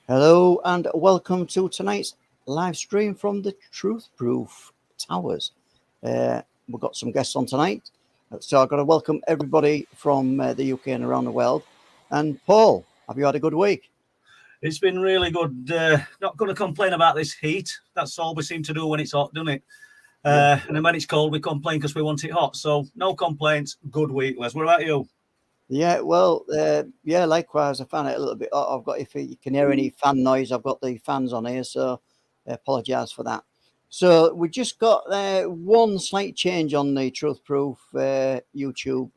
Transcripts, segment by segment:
Hello and welcome to tonight's live stream from the Truth Proof Towers. We've got some guests on tonight, so I've got to welcome everybody from the UK and around the world. And Paul, have you had a good week? It's been really good. Not going to complain about this heat. That's all we seem to do when it's hot, doesn't it? And then when it's cold, we complain because we want it hot. So no complaints. Good week, Les. What about you? Yeah, well, likewise. I found it a little bit hot. I've got, if you can hear any fan noise, I've got the fans on here, so I apologise for that. So we just got one slight change on the Truth Proof YouTube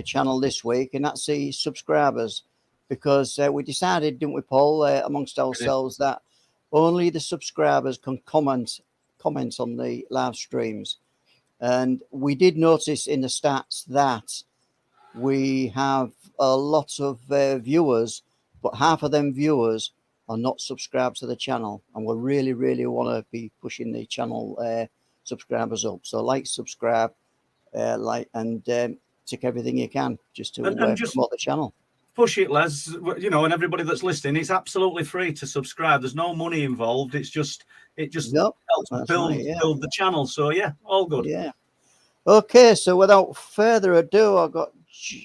channel this week, and that's the subscribers, because we decided, didn't we, Paul, amongst ourselves, that only the subscribers can comment on the live streams. And we did notice in the stats that we have a lot of viewers, but half of them viewers are not subscribed to the channel, and we really want to be pushing the channel subscribers up. So subscribe, and tick everything you can just to promote the channel. Push it, Les. You know, and everybody that's listening, it's absolutely free to subscribe. There's no money involved. It just helps build the channel. So yeah, all good. Yeah. Okay, so without further ado,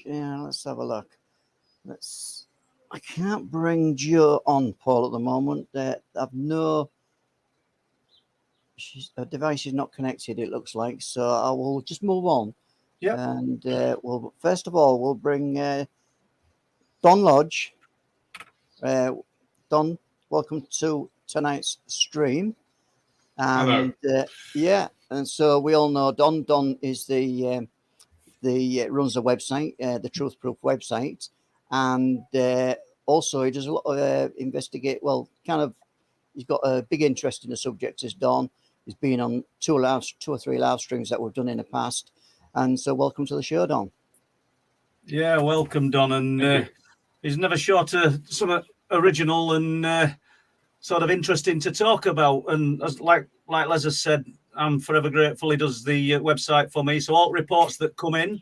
let's have a look. I can't bring Jo on, Paul, at the moment. Her device is not connected, it looks like. So I will just move on. Yeah. And first of all, we'll bring Don Lodge. Don, welcome to tonight's stream. And hello. And so we all know Don. Don is the runs the website, the Truth Proof website, and also he does a lot of investigate. Well, he's got a big interest in the subject. As Don, he's been on two or three live streams that we've done in the past, and so welcome to the show, Don. Yeah, welcome, Don, and he's never short of some original and sort of interesting to talk about. And as like Les has said, I'm forever grateful he does the website for me. So all reports that come in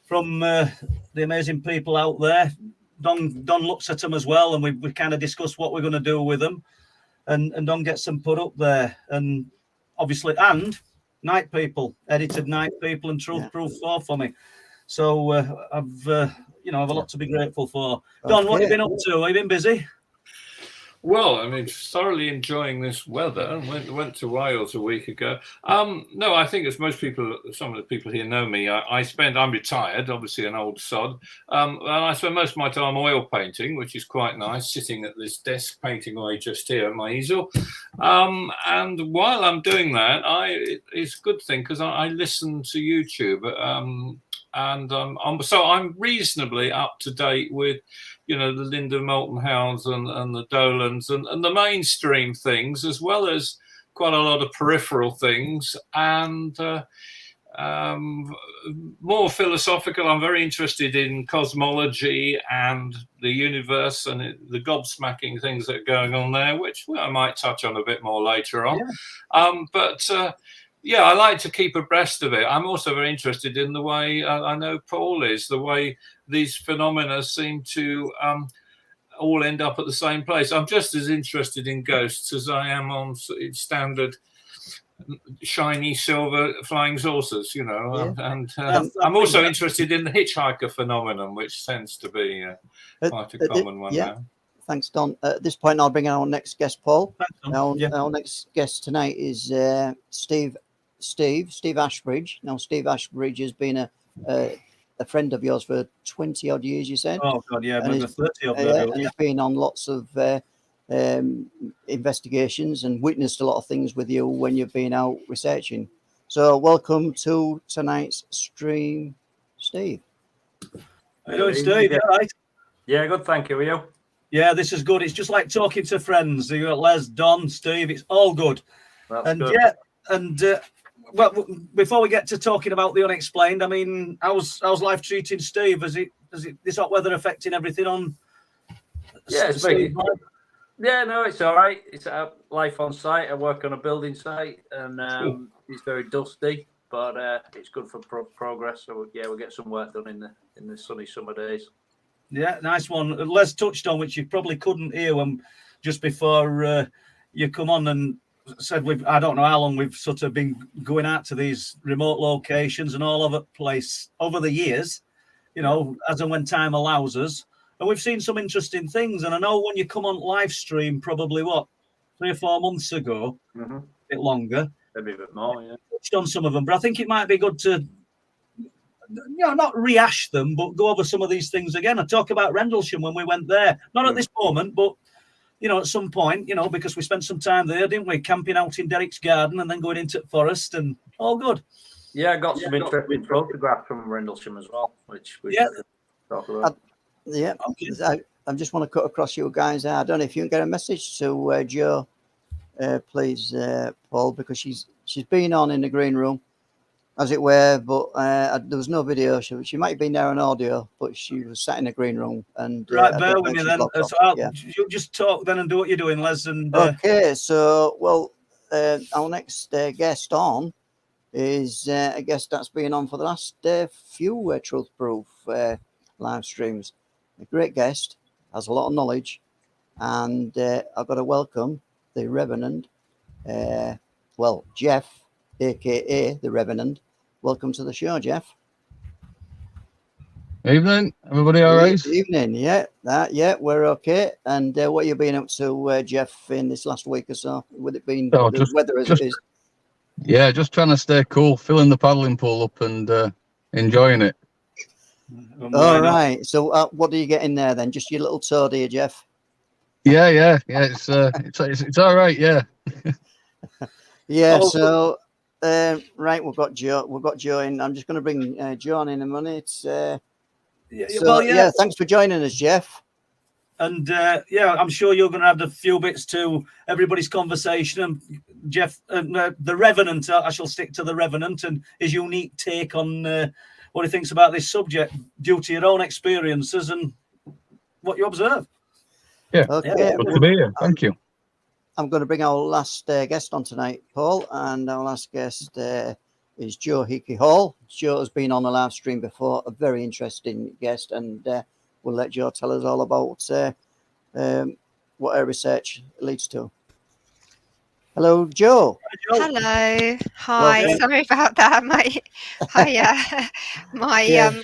from the amazing people out there, Don looks at them as well, and we kind of discuss what we're going to do with them, and Don gets them put up there. And obviously, and Night People, edited Night People and Truth Proof 4 for me. So I've a lot to be grateful for. Don, what have you been up to? Have you been busy? Well, I mean, thoroughly enjoying this weather. Went to Wales a week ago. No, I think as most people, some of the people here know me, I'm retired, obviously an old sod. And I spend most of my time oil painting, which is quite nice, sitting at this desk painting away just here at my easel. And while I'm doing that, it's a good thing because I listen to YouTube. So I'm reasonably up to date with, the Linda Moulton Hounds and the Dolans and the mainstream things, as well as quite a lot of peripheral things and more philosophical. I'm very interested in cosmology and the universe and the gobsmacking things that are going on there, which I might touch on a bit more later on. Yeah. I like to keep abreast of it. I'm also very interested in the way, I know Paul is, the way these phenomena seem to all end up at the same place. I'm just as interested in ghosts as I am on standard shiny silver flying saucers, and I'm also interested in the hitchhiker phenomenon, which tends to be quite a common one now. Thanks, Don. At this point, I'll bring in our next guest, Paul. Our next guest tonight is Steve Ashbridge. Now, Steve Ashbridge has been a friend of yours for 20 odd years, you said. Oh God, yeah, maybe 30 odd years. He's been on lots of investigations and witnessed a lot of things with you when you've been out researching. So, welcome to tonight's stream, Steve. How you doing, Steve? You all right? Yeah, good. Thank you. Are you? Yeah, this is good. It's just like talking to friends. You got Les, Don, Steve. It's all good. That's good. Well, before we get to talking about the unexplained, I mean, how's life treating Steve? Is this hot weather affecting everything on? Yeah, it's it's all right. It's life on site. I work on a building site, and it's very dusty, but it's good for progress. So yeah, we'll get some work done in the sunny summer days. Yeah, nice one. Les touched on, which you probably couldn't hear when just before you come on, and said I don't know how long we've sort of been going out to these remote locations and all over the place over the years, as and when time allows us. And we've seen some interesting things. And I know when you come on live stream, probably 3 or 4 months ago, a bit longer, maybe a bit more, touched on some of them. But I think it might be good to, not rehash them, but go over some of these things again. I talk about Rendlesham when we went there, not at this moment, but at some point, because we spent some time there, didn't we? Camping out in Derrick's garden and then going into the forest, and all good. Yeah, I got some interesting photographs from Rendlesham as well, which we talk about. I just want to cut across you guys. I don't know if you can get a message to Jo, please, Paul, because she's been on in the green room, as it were, but there was no video. She might have been there on audio, but she was sat in the green room. And right, bear with me then. So you'll just talk then and do what you're doing, Les. And okay, so our next guest on is a guest that's been on for the last few Truth Proof live streams. A great guest, has a lot of knowledge, and I've got to welcome the Revenand, Jeff, aka the Revenand. Welcome to the show, Jeff. Evening, everybody all right? Evening, yeah, we're okay. And what have you been up to, Jeff, in this last week or so? Would it been the weather as it is? Yeah, just trying to stay cool, filling the paddling pool up and enjoying it. All right. So what do you get in there then? Just your little toe, do you, Jeff? Yeah. It's all right. Yeah. Yeah. So right, we've got Jo in. I'm just going to bring Jo on in a minute. Thanks for joining us, Jeff. And I'm sure you're going to add a few bits to everybody's conversation. And Jeff, the Revenant, I shall stick to the Revenant and his unique take on what he thinks about this subject due to your own experiences and what you observe. Yeah, okay. Good to be here. Thank you. I'm going to bring our last guest on tonight, Paul, and our last guest is Jo Hickey-Hall. Jo has been on the live stream before, a very interesting guest, and we'll let Jo tell us all about what her research leads to. Hello, Jo. Hello. Hi. Well, sorry about that. My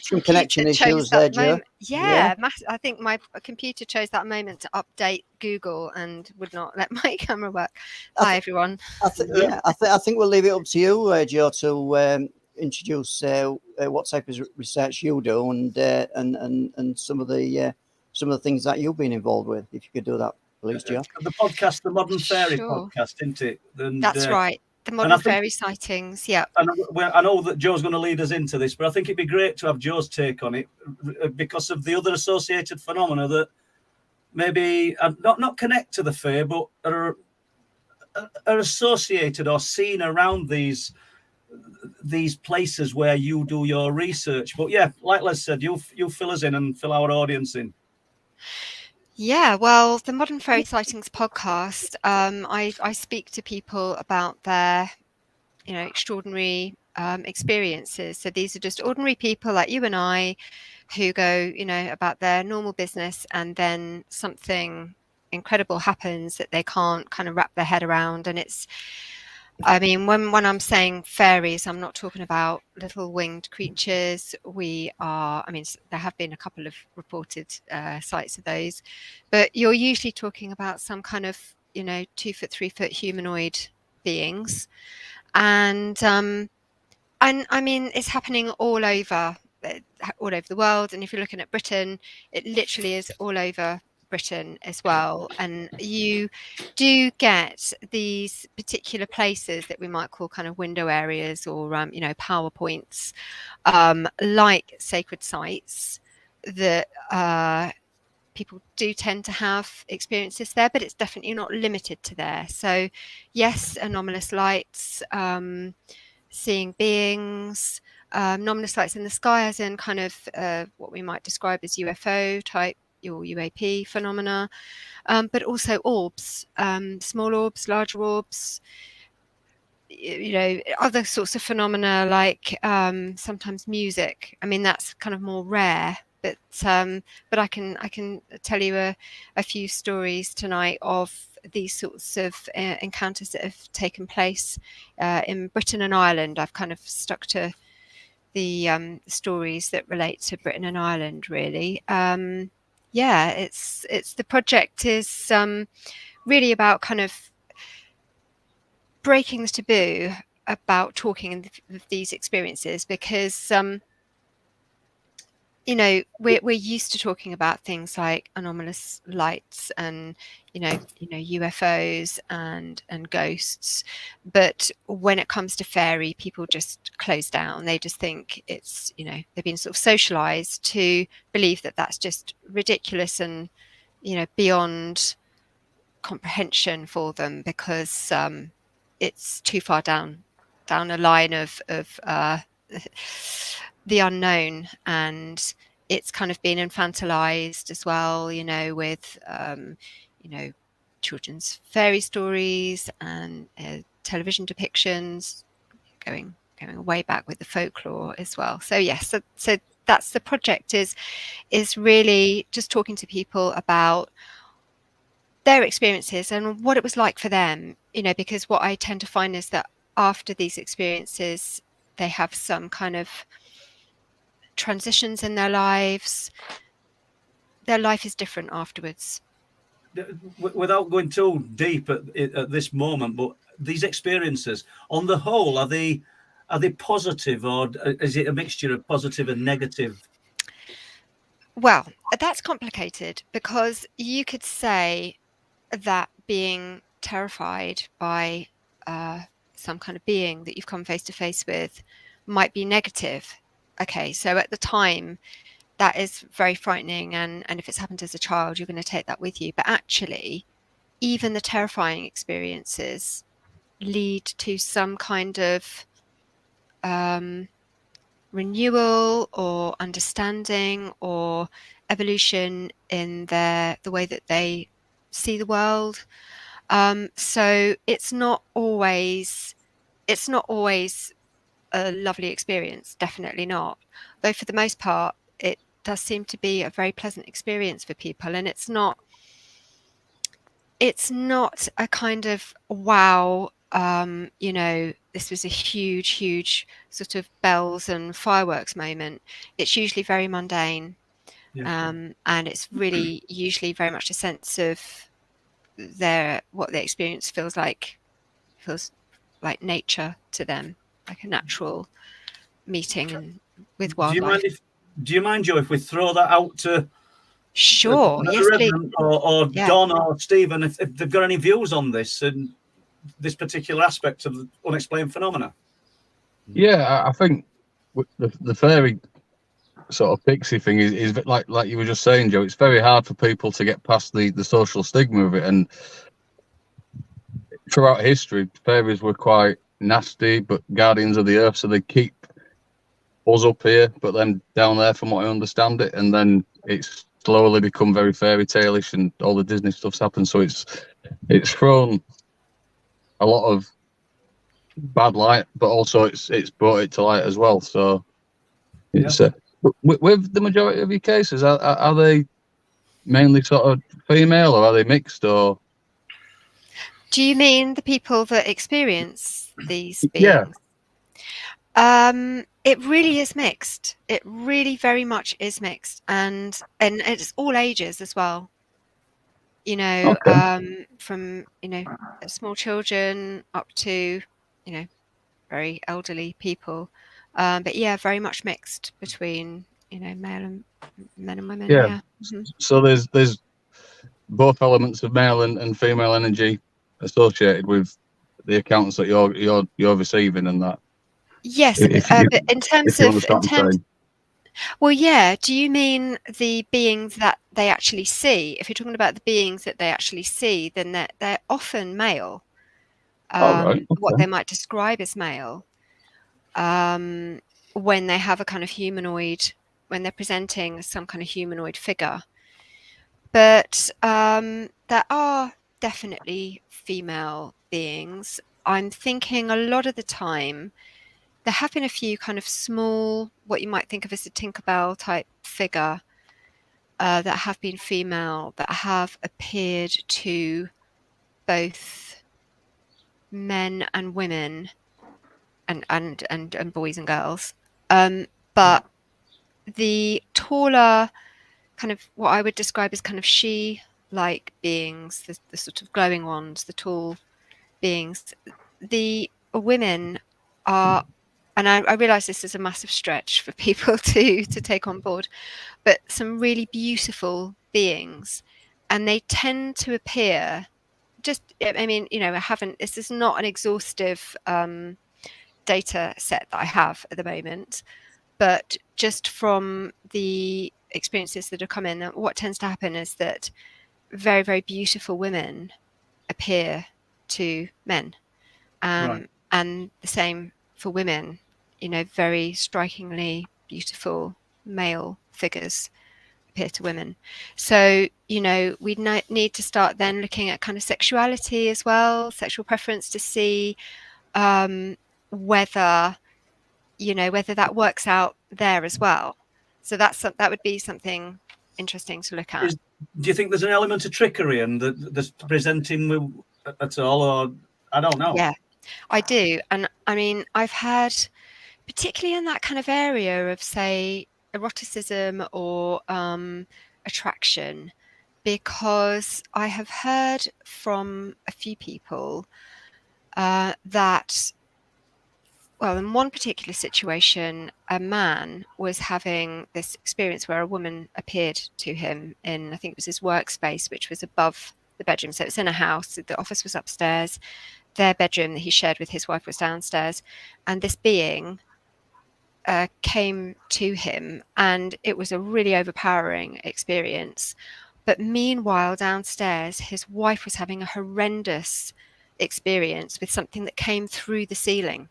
some connection issues there, Jo. I think my computer chose that moment to update Google and would not let my camera work. Hi, everyone. I think we'll leave it up to you, Jo, to introduce what type of research you do and some of the things that you've been involved with. If you could do that. Please, Jo. The podcast, the Modern Fairy podcast, isn't it? And, that's right. The Modern Fairy Sightings, yeah. And I know that Jo's going to lead us into this, but I think it'd be great to have Jo's take on it because of the other associated phenomena that maybe not connect to the fair, but are associated or seen around these places where you do your research. But yeah, like Les said, you fill us in and fill our audience in. Yeah, well, the Modern Fairy Sightings podcast, I speak to people about their, extraordinary experiences. So these are just ordinary people like you and I who go, about their normal business, and then something incredible happens that they can't kind of wrap their head around. And when I'm saying fairies, I'm not talking about little winged creatures. There have been a couple of reported sights of those, but you're usually talking about some kind of, 2 foot, 3 foot humanoid beings. And it's happening all over the world. And if you're looking at Britain, it literally is all over Britain as well, and you do get these particular places that we might call kind of window areas or power points, like sacred sites that people do tend to have experiences there, but it's definitely not limited to there. So yes, anomalous lights, seeing beings, anomalous lights in the sky, as in kind of what we might describe as UFO type or UAP phenomena, but also orbs, small orbs, larger orbs, other sorts of phenomena like sometimes music. That's kind of more rare but I can tell you a few stories tonight of these sorts of encounters that have taken place in Britain and Ireland. I've kind of stuck to the stories that relate to Britain and Ireland, really. Yeah, it's the project is really about kind of breaking the taboo about talking of these experiences, because you know, we're used to talking about things like anomalous lights and UFOs and ghosts, but when it comes to fairy, people just close down. They just think it's, they've been sort of socialized to believe that that's just ridiculous and beyond comprehension for them, because it's too far down a line of the unknown, and it's kind of been infantilized as well, with children's fairy stories and television depictions going way back with the folklore as well. So yes, so that's the project, is really just talking to people about their experiences and what it was like for them, because what I tend to find is that after these experiences, they have some kind of transitions in their lives. Their life is different afterwards. Without going too deep at this moment, but these experiences, on the whole, are they positive, or is it a mixture of positive and negative? Well, that's complicated, because you could say that being terrified by some kind of being that you've come face to face with might be negative. Okay, so at the time, that is very frightening, and if it's happened as a child, you're going to take that with you. But actually, even the terrifying experiences lead to some kind of renewal or understanding or evolution in the way that they see the world. So it's not always a lovely experience, definitely not. Though for the most part, it does seem to be a very pleasant experience for people, and it's not a kind of wow, this was a huge sort of bells and fireworks moment. It's usually very mundane. And it's really usually very much a sense of what their experience feels like nature to them, like a natural meeting with wildlife. Do you mind, Joe, if we throw that out to Sure, yes, Revenand or yeah. Don or Stephen, if they've got any views on this and this particular aspect of the unexplained phenomena? Yeah, I think the fairy sort of pixie thing is like you were just saying, Joe. It's very hard for people to get past the social stigma of it, and throughout history, fairies were quite nasty, but guardians of the earth, so they keep us up here, but then down there, from what I understand it, and then it's slowly become very fairy tale-ish, and all the Disney stuff's happened, so it's thrown a lot of bad light, but also it's brought it to light as well. So it's with the majority of your cases, are they mainly sort of female, or are they mixed, or? Do you mean the people that experience these beings? Yeah. It really is mixed. It really very much is mixed, and it's all ages as well. Okay. From small children up to very elderly people. But yeah, very much mixed between male and men and women. Yeah. Mm-hmm. So there's both elements of male and female energy associated with the accounts that you're receiving, and that. Yes, but in terms of well, yeah. Do you mean the beings that they actually see? If you're talking about the beings that they actually see, then they're often male. Right. Okay. What they might describe as male. When they have a kind of humanoid, when they're presenting some kind of humanoid figure. But there are definitely female beings. I'm thinking a lot of the time there have been a few kind of small, what you might think of as a Tinkerbell type figure that have been female that have appeared to both men and women and boys and girls. But the taller, kind of what I would describe as kind of she-like beings, the sort of glowing ones, the tall beings, the women are, and I realise this is a massive stretch for people to take on board, but some really beautiful beings, and they tend to appear I mean, I haven't, this is not an exhaustive data set that I have at the moment, but just from the experiences that have come in, what tends to happen is that very, very beautiful women appear to men, Right. and the same for women. Very strikingly beautiful male figures appear to women. So we need to start then looking at kind of sexuality as well, sexual preference, to see whether that works out there as well. So that would be something interesting to look at. Do you think there's an element of trickery and that's presenting with at all, or I don't know? Yeah, I do. And I mean, I've had, particularly in that kind of area of, say, eroticism or attraction, because I have heard from a few people that, well, in one particular situation, a man was having this experience where a woman appeared to him in, I think it was his workspace, which was above the bedroom. So it was in a house. The office was upstairs. Their bedroom that he shared with his wife was downstairs. And this being came to him, and it was a really overpowering experience. But meanwhile, downstairs, his wife was having a horrendous experience with something that came through the ceiling.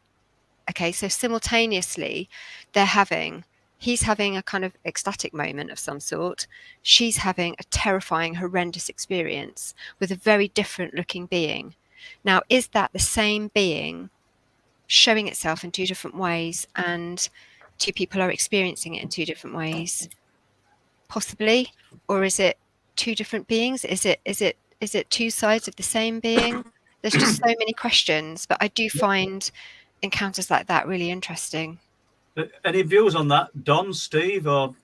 Okay, so simultaneously, he's having a kind of ecstatic moment of some sort. She's having a terrifying, horrendous experience with a very different looking being. Now, is that the same being showing itself in two different ways, and two people are experiencing it in two different ways? Possibly. Or is it two different beings? Is it two sides of the same being? There's just so many questions, but I do find encounters like that really interesting. Any views on that, Don, Steve, or?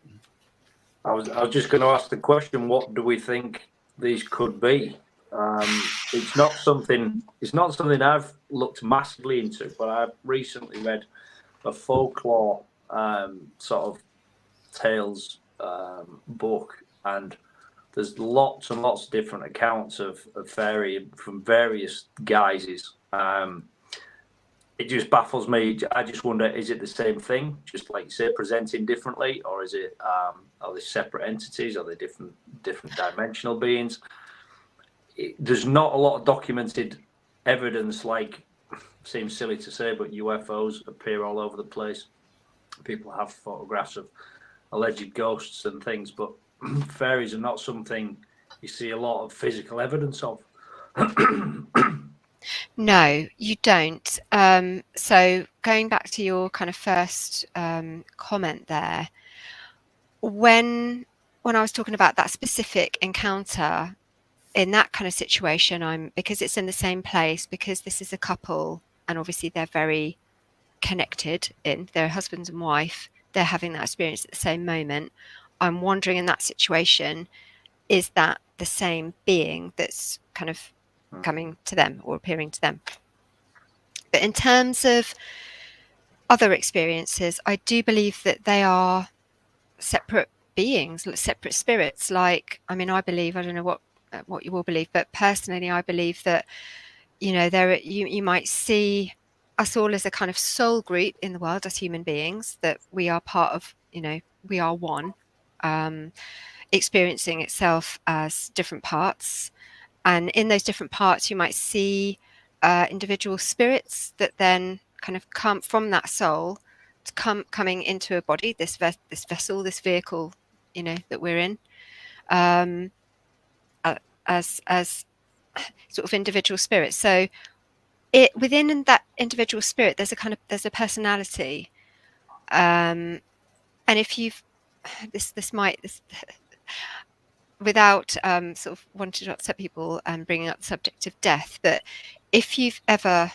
I was just going to ask the question: what do we think these could be? It's not something I've looked massively into, but I've recently read a folklore sort of tales book, and there's lots and lots of different accounts of fairy from various guises. It just baffles me. I just wonder, is it the same thing, just like you say, presenting differently, or is it are they separate entities? Are they different dimensional beings? There's not a lot of documented evidence. Like, seems silly to say, but UFOs appear all over the place. People have photographs of alleged ghosts and things, but fairies are not something you see a lot of physical evidence of. No, you don't. So going back to your kind of first comment there, when I was talking about that specific encounter in that kind of situation, because it's in the same place, because this is a couple, and obviously they're very connected they're husband and wife, they're having that experience at the same moment. I'm wondering, in that situation, is that the same being that's kind of coming to them or appearing to them? But in terms of other experiences, I do believe that they are separate beings, separate spirits. Like, I mean, I don't know what you all believe, but personally, I believe that, you might see us all as a kind of soul group in the world, as human beings, that we are part of, we are one, experiencing itself as different parts. And in those different parts, you might see individual spirits that then kind of come from that soul to coming into a body, this vessel, this vehicle, that we're in, as sort of individual spirits. So within that individual spirit, there's a personality. And if you've this without sort of wanting to upset people and bringing up the subject of death, but if you've ever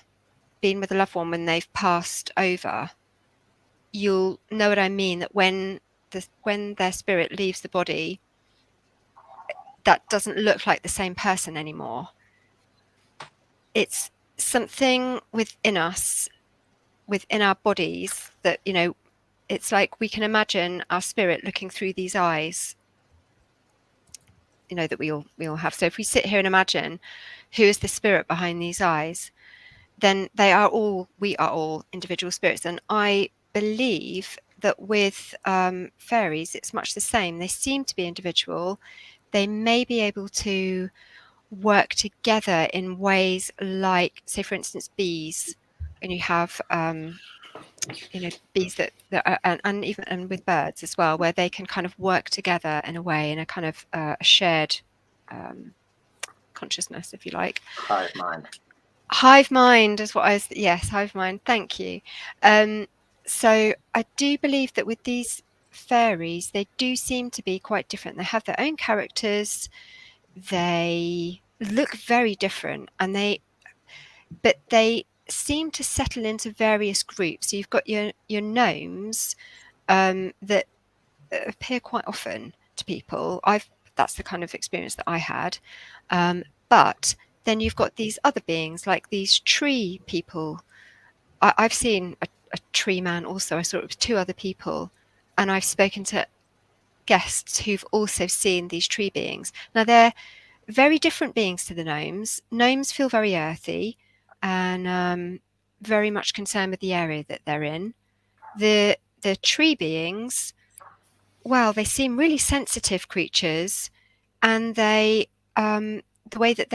been with a loved one when they've passed over, you'll know what I mean, that when their spirit leaves the body, that doesn't look like the same person anymore. It's something within us, within our bodies, that, you know, it's like we can imagine our spirit looking through these eyes, you know, that we all have. So if we sit here and imagine who is the spirit behind these eyes, then we are all individual spirits. And I believe that with fairies, it's much the same. They seem to be individual. They may be able to work together in ways like, say, for instance, bees, and you have you know, bees that are, and even with birds as well, where they can kind of work together in a way, in a kind of a shared consciousness, if you like. Hive mind. Hive mind is what yes, hive mind. Thank you. So I do believe that with these fairies, they do seem to be quite different. They have their own characters. They look very different, but they seem to settle into various groups. So you've got your gnomes that appear quite often to people. That's the kind of experience that I had. But then you've got these other beings, like these tree people. I've seen a tree man also. I saw it with two other people, and I've spoken to guests who've also seen these tree beings. Now, they're very different beings to the gnomes. Gnomes feel very earthy and very much concerned with the area that they're in. The tree beings, well, they seem really sensitive creatures, and they the way that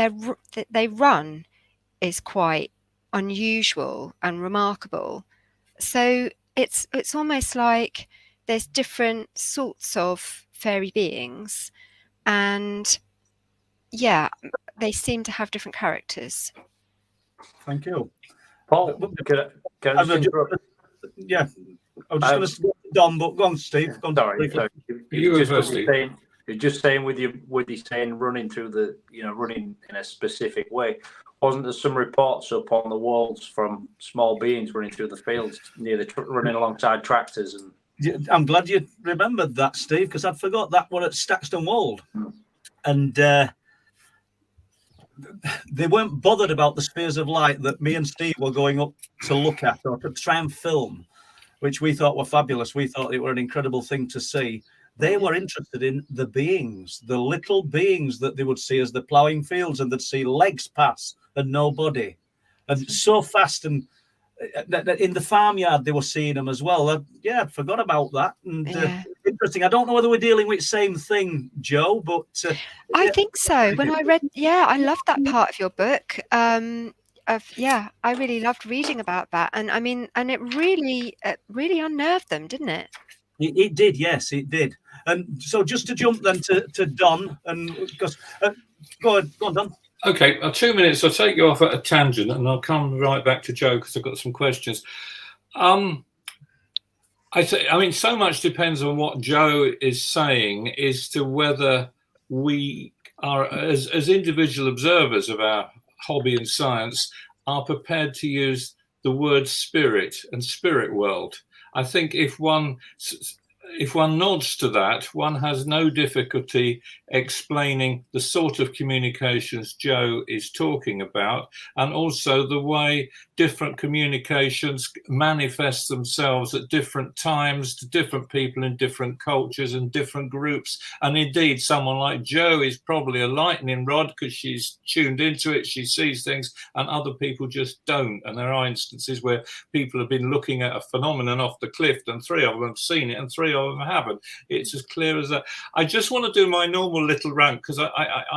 they run is quite unusual and remarkable. So it's almost like there's different sorts of fairy beings, and yeah, they seem to have different characters. Thank you. Paul, can I just interrupt? Yeah, I was just going to say Don, but go on, Steve. Go on, sorry. briefly. You're just saying with you saying running through the, you know, running in a specific way. Wasn't there some reports up on the walls from small beings running through the fields near the running alongside tractors? And I'm glad you remembered that, Steve, because I'd forgot that one at Staxton Wold. And they weren't bothered about the spheres of light that me and Steve were going up to look at or to try and film, which we thought were fabulous. We thought it were an incredible thing to see. They were interested in the beings, the little beings that they would see as they're ploughing fields, and they'd see legs pass and no body. And so fast, and in the farmyard they were seeing them as well. I forgot about that. And interesting. I don't know whether we're dealing with the same thing, Joe, but I think so. When I read, I loved that part of your book. I really loved reading about that, and I mean, and it really unnerved them, didn't it? It did, yes, it did. And so just to jump then to Don, and because go on, Don. Okay, 2 minutes. I'll take you off at a tangent, and I'll come right back to Joe because I've got some questions. I mean, so much depends on what Joe is saying as to whether we are, as individual observers of our hobby and science, are prepared to use the word spirit and spirit world. I think if one nods to that, one has no difficulty explaining the sort of communications Joe is talking about, and also the way different communications manifest themselves at different times to different people in different cultures and different groups. And indeed, someone like Joe is probably a lightning rod because she's tuned into it, she sees things, and other people just don't. And there are instances where people have been looking at a phenomenon off the cliff, and 3 of them have seen it and 3 of them haven't. It's as clear as that. I just want to do my normal little rant because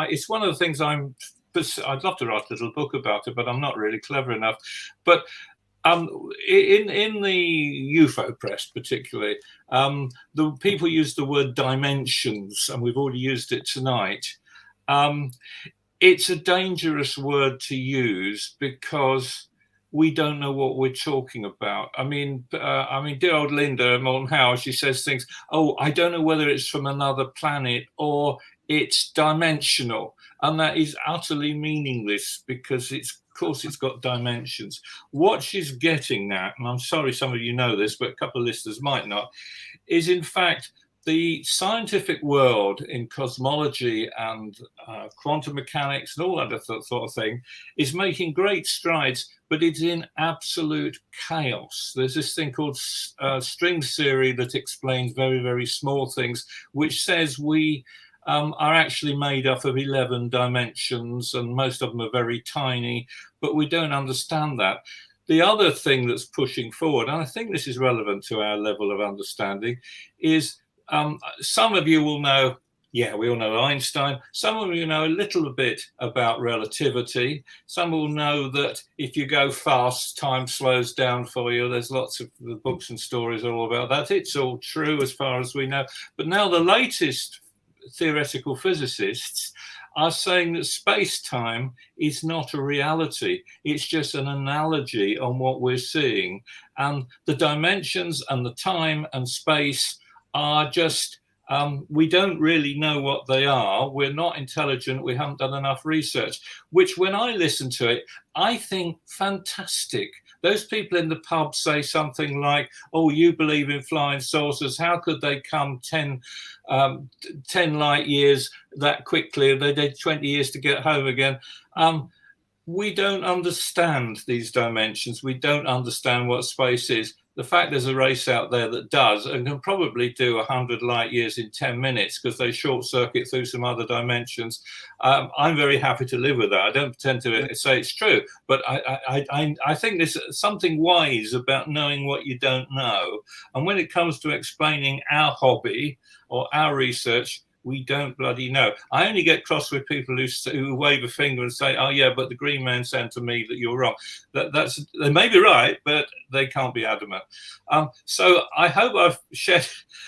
it's one of the things I'd love to write a little book about it, but I'm not really clever enough. But in the UFO press particularly, the people use the word dimensions, and we've already used it tonight. It's a dangerous word to use because we don't know what we're talking about. I mean, dear old Linda Morton Howe, she says things, oh, I don't know whether it's from another planet or it's dimensional. And that is utterly meaningless, because of course it's got dimensions. What she's getting at, and I'm sorry some of you know this, but a couple of listeners might not, is in fact the scientific world in cosmology and quantum mechanics and all that sort of thing is making great strides, but it's in absolute chaos. There's this thing called string theory that explains very, very small things, which says we are actually made up of 11 dimensions, and most of them are very tiny, but we don't understand that. The other thing that's pushing forward, and I think this is relevant to our level of understanding, is some of you will know, yeah, we all know Einstein. Some of you know a little bit about relativity. Some will know that if you go fast, time slows down for you. There's lots of the books and stories all about that. It's all true as far as we know. But now the latest theoretical physicists are saying that space-time is not a reality. It's just an analogy on what we're seeing. And the dimensions and the time and space are just, we don't really know what they are. We're not intelligent. We haven't done enough research, which when I listen to it, I think fantastic. Those people in the pub say something like, oh, you believe in flying saucers. How could they come 10 light years that quickly? They did 20 years to get home again. We don't understand these dimensions. We don't understand what space is. The fact there's a race out there that does and can probably do 100 light years in 10 minutes because they short circuit through some other dimensions. I'm very happy to live with that. I don't pretend to say it's true, but I think there's something wise about knowing what you don't know. And when it comes to explaining our hobby or our research, we don't bloody know. I only get cross with people who wave a finger and say, oh, yeah, but the green man said to me that you're wrong. They may be right, but they can't be adamant. So I hope I've shed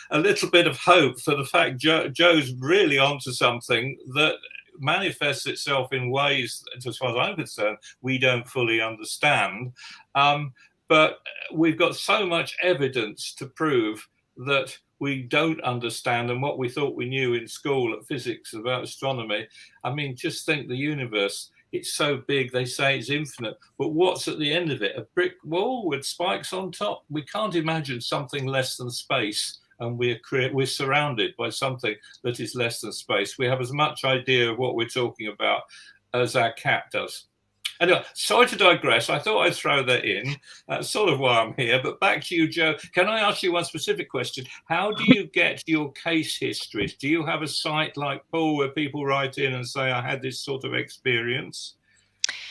a little bit of hope for the fact Joe's really onto something that manifests itself in ways, as far as I'm concerned, we don't fully understand. But we've got so much evidence to prove that we don't understand, and what we thought we knew in school at physics about astronomy. I mean, just think the universe, it's so big, they say it's infinite, but what's at the end of it? A brick wall with spikes on top? We can't imagine something less than space, and we're surrounded by something that is less than space. We have as much idea of what we're talking about as our cat does. Anyway, sorry to digress. I thought I'd throw that in. That's sort of why I'm here. But back to you, Joe. Can I ask you one specific question? How do you get your case histories? Do you have a site like Paul where people write in and say, I had this sort of experience?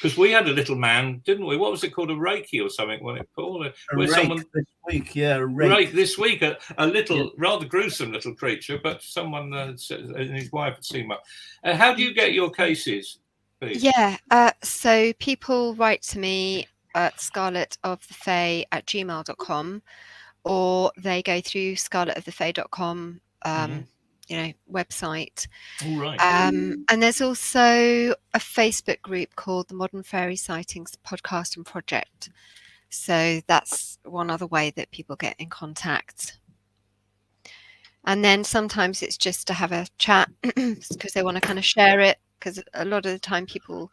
Because we had a little man, didn't we? What was it called? A Reiki or something, wasn't it, Paul? A rake this week, yeah. A rake this week. A little, rather gruesome little creature, but someone and his wife had seen one. How do you get your cases? Yeah, so people write to me at scarletofthefae@gmail.com, or they go through scarletofthefae.com, website. All right. And there's also a Facebook group called the Modern Fairy Sightings Podcast and Project. So that's one other way that people get in contact. And then sometimes it's just to have a chat because they want to kind of share it, because a lot of the time people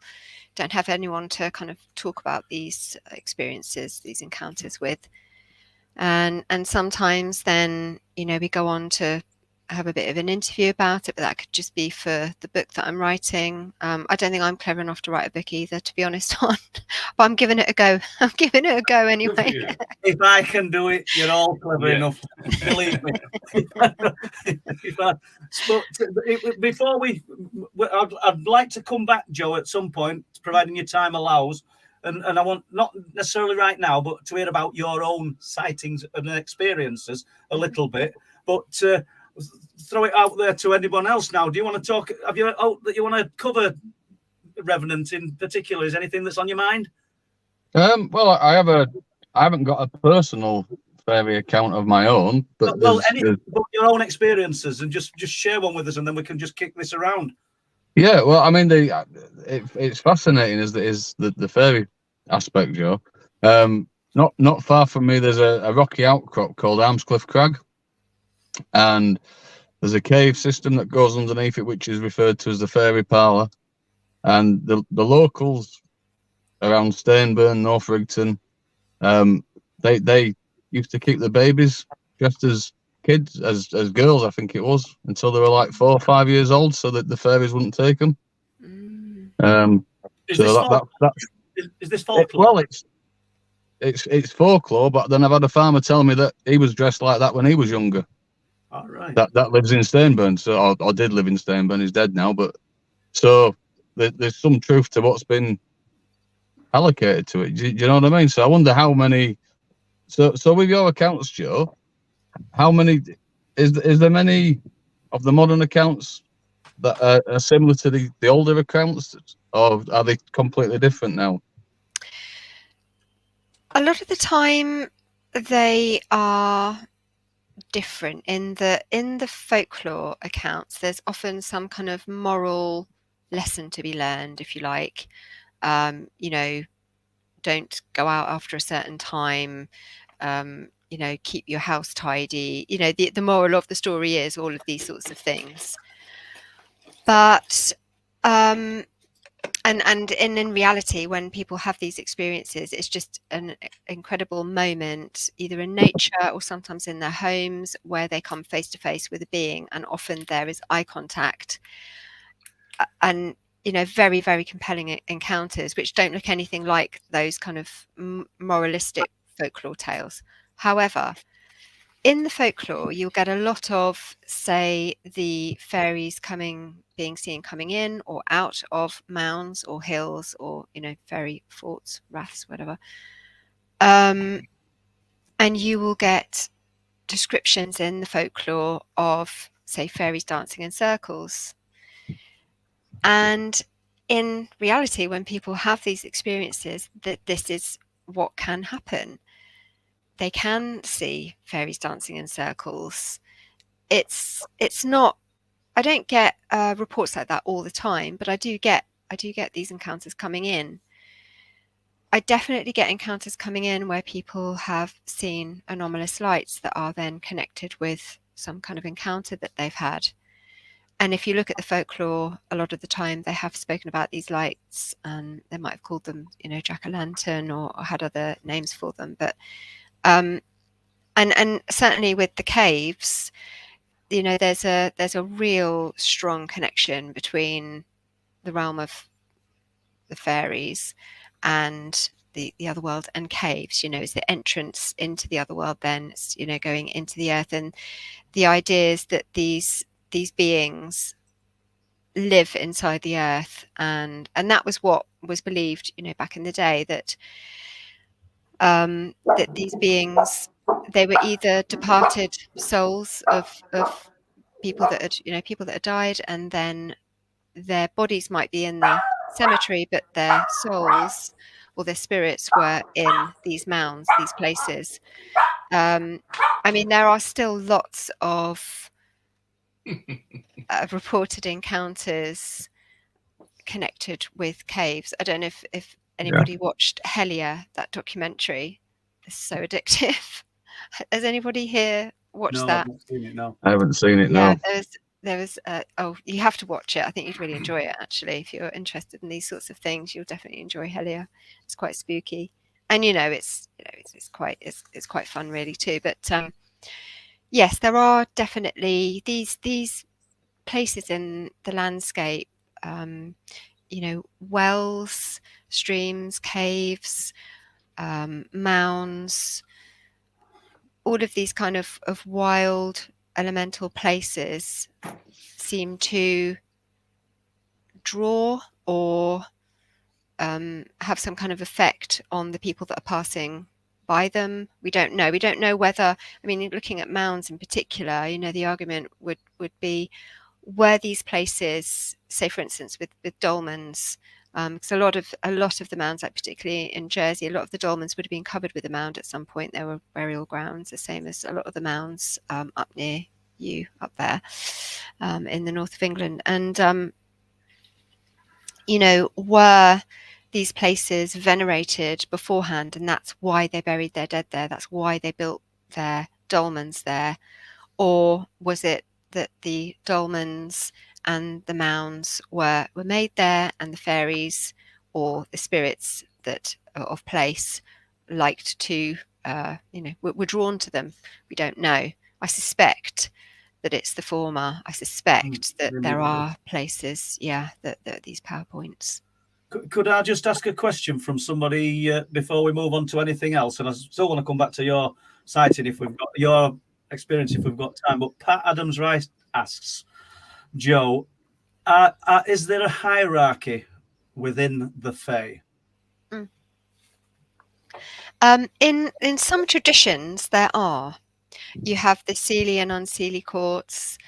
don't have anyone to kind of talk about these experiences, these encounters with. And sometimes then, we go on to have a bit of an interview about it, but that could just be for the book that I'm writing. I don't think I'm clever enough to write a book either, to be honest, but I'm giving it a go. I'm giving it a go anyway. If I can do it, you're all clever enough. Believe me. Before I'd like to come back, Joe, at some point, providing your time allows. And I want, not necessarily right now, but to hear about your own sightings and experiences a little bit. But throw it out there to anyone else now. Do you want to talk? Have you that you want to cover Revenant in particular? Is anything that's on your mind? Well, I haven't got a personal fairy account of my own, but but your own experiences, and just share one with us, and then we can just kick this around. Yeah, well, I mean, it's fascinating is the fairy aspect, Joe. Not far from me, there's a rocky outcrop called Armscliff Crag, and there's a cave system that goes underneath it, which is referred to as the Fairy Parlour. And the locals around Stainburn, North Rigton, they used to keep the babies dressed as kids, as girls, I think it was, until they were like 4 or 5 years old, so that the fairies wouldn't take them. Is So this folklore? Well, it's folklore, but then I've had a farmer tell me that he was dressed like that when he was younger. All right. That lives in Stainburn, so or did live in Stainburn. He's dead now, but so there's some truth to what's been allocated to it. Do you know what I mean? So I wonder how many. So with your accounts, Joe, how many is there many of the modern accounts that are similar to the older accounts, or are they completely different now? A lot of the time, they are different in the folklore accounts. There's often some kind of moral lesson to be learned, if you like. Don't go out after a certain time. Keep your house tidy. The moral of the story is all of these sorts of things. But and in reality, when people have these experiences, it's just an incredible moment, either in nature or sometimes in their homes, where they come face to face with a being, and often there is eye contact, and very, very compelling encounters which don't look anything like those kind of moralistic folklore tales. However, in the folklore, you'll get a lot of, say, the fairies being seen coming in or out of mounds or hills, or fairy forts, raths, whatever. And you will get descriptions in the folklore of, say, fairies dancing in circles. And in reality, when people have these experiences, that this is what can happen. They can see fairies dancing in circles. It's not. I don't get reports like that all the time, but I do get these encounters coming in. I definitely get encounters coming in where people have seen anomalous lights that are then connected with some kind of encounter that they've had. And if you look at the folklore, a lot of the time they have spoken about these lights, and they might have called them, jack-o'-lantern, or had other names for them. But and certainly with the caves, there's a real strong connection between the realm of the fairies and the other world and caves. Is the entrance into the other world, then it's, going into the earth, and the idea is that these beings live inside the earth, and that was what was believed, back in the day, that these beings, they were either departed souls of people that had died, and then their bodies might be in the cemetery, but their souls or their spirits were in these mounds, these places. There are still lots of reported encounters connected with caves. I don't know if anybody watched Hellier, that documentary. It's so addictive. Has anybody here watched that? I haven't seen it, no. I haven't seen it, no. There was you have to watch it. I think you'd really enjoy it, actually. If you're interested in these sorts of things, you'll definitely enjoy Hellier. It's quite spooky, and it's quite fun, really, too. But yes, there are definitely these places in the landscape, wells, streams, caves, mounds, all of these kind of wild elemental places seem to draw or have some kind of effect on the people that are passing by them. We don't know whether, looking at mounds in particular, the argument would be, were these places, say for instance with dolmens, because a lot of the mounds, like particularly in Jersey, a lot of the dolmens would have been covered with a mound at some point. There were burial grounds, the same as a lot of the mounds up near you, up there in the north of England. And were these places venerated beforehand, and that's why they buried their dead there. That's why they built their dolmens there. Or was it that the dolmens and the mounds were made there, and the fairies or the spirits that of place liked to, were drawn to them? We don't know. I suspect that it's the former. I suspect that there are places, that these PowerPoints. Could I just ask a question from somebody before we move on to anything else? And I still want to come back to your sighting if we've got your experience, if we've got time. But Pat Adams Rice asks, Joe, is there a hierarchy within the Fae? In some traditions, there are. You have the Seelie and Unseelie courts.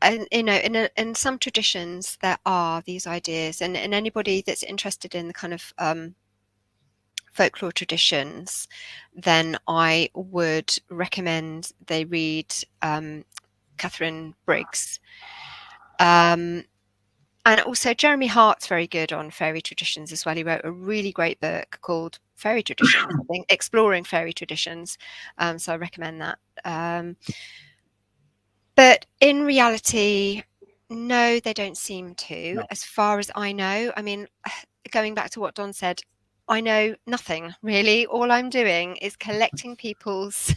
And in some traditions there are these ideas, and anybody that's interested in the kind of folklore traditions, then I would recommend they read Catherine Briggs, and also Jeremy Hart's very good on fairy traditions as well. He wrote a really great book called Fairy Traditions, I think, exploring fairy traditions, so I recommend that. But in reality, no, they don't seem to, No. as far as I know. I mean, going back to what Don said, I know nothing really. All I'm doing is collecting people's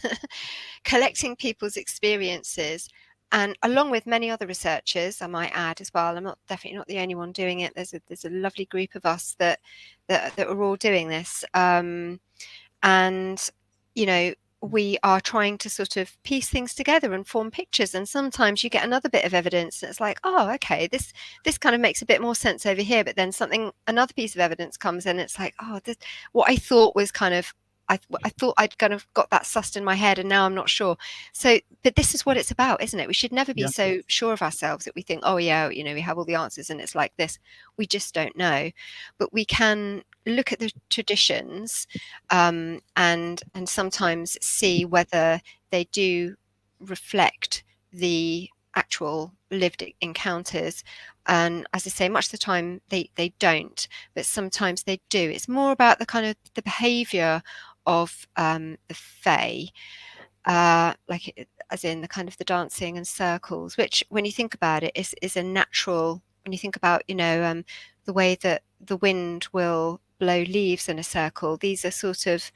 experiences, and along with many other researchers, I might add as well. I'm definitely not the only one doing it. There's a lovely group of us that are all doing this, and we are trying to sort of piece things together and form pictures, and sometimes you get another bit of evidence and it's like, oh, okay, this kind of makes a bit more sense over here, but then another piece of evidence comes in, it's like, oh, what I thought was kind of, I thought I'd kind of got that sussed in my head, and now I'm not sure. So, but this is what it's about, isn't it? We should never be so sure of ourselves that we think, oh yeah, we have all the answers and it's like this. We just don't know. But we can look at the traditions, and sometimes see whether they do reflect the actual lived encounters. And as I say, much of the time they don't, but sometimes they do. It's more about the kind of the behavior of the Fae, like as in the kind of the dancing and circles, which when you think about it is a natural, when you think about the way that the wind will blow leaves in a circle. These are sort of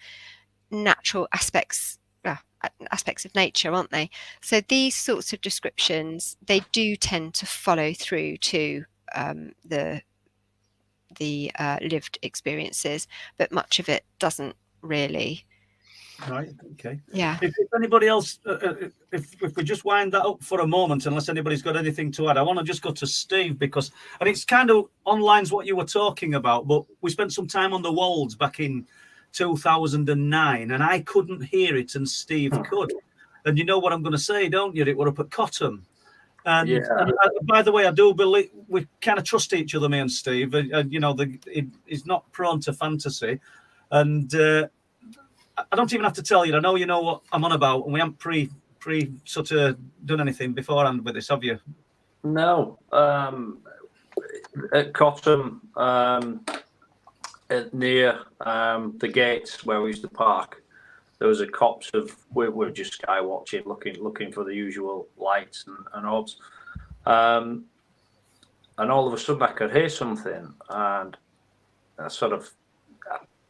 natural aspects of nature, aren't they? So these sorts of descriptions, they do tend to follow through to the lived experiences, but much of it doesn't really. Right. Okay. Yeah. If anybody else, if we just wind that up for a moment, unless anybody's got anything to add, I want to just go to Steve, because, and it's kind of on lines what you were talking about, but we spent some time on the Wolds back in 2009, and I couldn't hear it, and Steve could. And you know what I'm going to say, don't you? It were up at Cottam. And by the way, I do believe we kind of trust each other, me and Steve. And he's not prone to fantasy, and I don't even have to tell you. I know you know what I'm on about, and we haven't pre sort of done anything beforehand with this, have you? No. At Cottam, near the gates where we used to park, there was a copse of, we were just sky watching, looking for the usual lights and orbs, and all of a sudden I could hear something, and I sort of,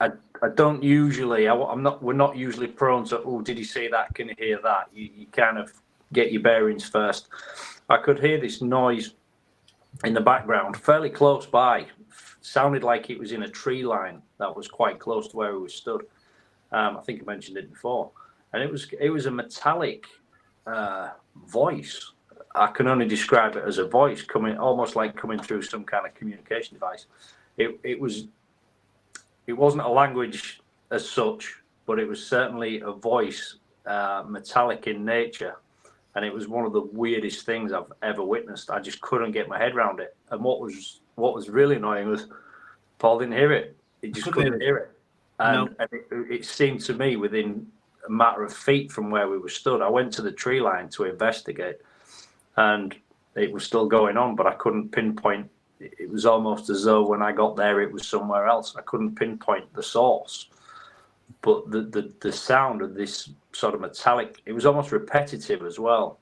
I don't usually, we're not usually prone to, oh, did you see that? Can you hear that? You kind of get your bearings first. I could hear this noise in the background, fairly close by. Sounded like it was in a tree line that was quite close to where we were stood. I think I mentioned it before, and it was a metallic voice. I can only describe it as a voice almost like coming through some kind of communication device. It wasn't a language as such, but it was certainly a voice, metallic in nature, and it was one of the weirdest things I've ever witnessed. I just couldn't get my head around it. And what was really annoying was Paul didn't hear it. He just couldn't hear it. And it seemed to me within a matter of feet from where we were stood. I went to the tree line to investigate, and it was still going on, but I couldn't pinpoint it was almost as though when I got there, it was somewhere else. I couldn't pinpoint the source, but the sound of this sort of metallic, it was almost repetitive as well.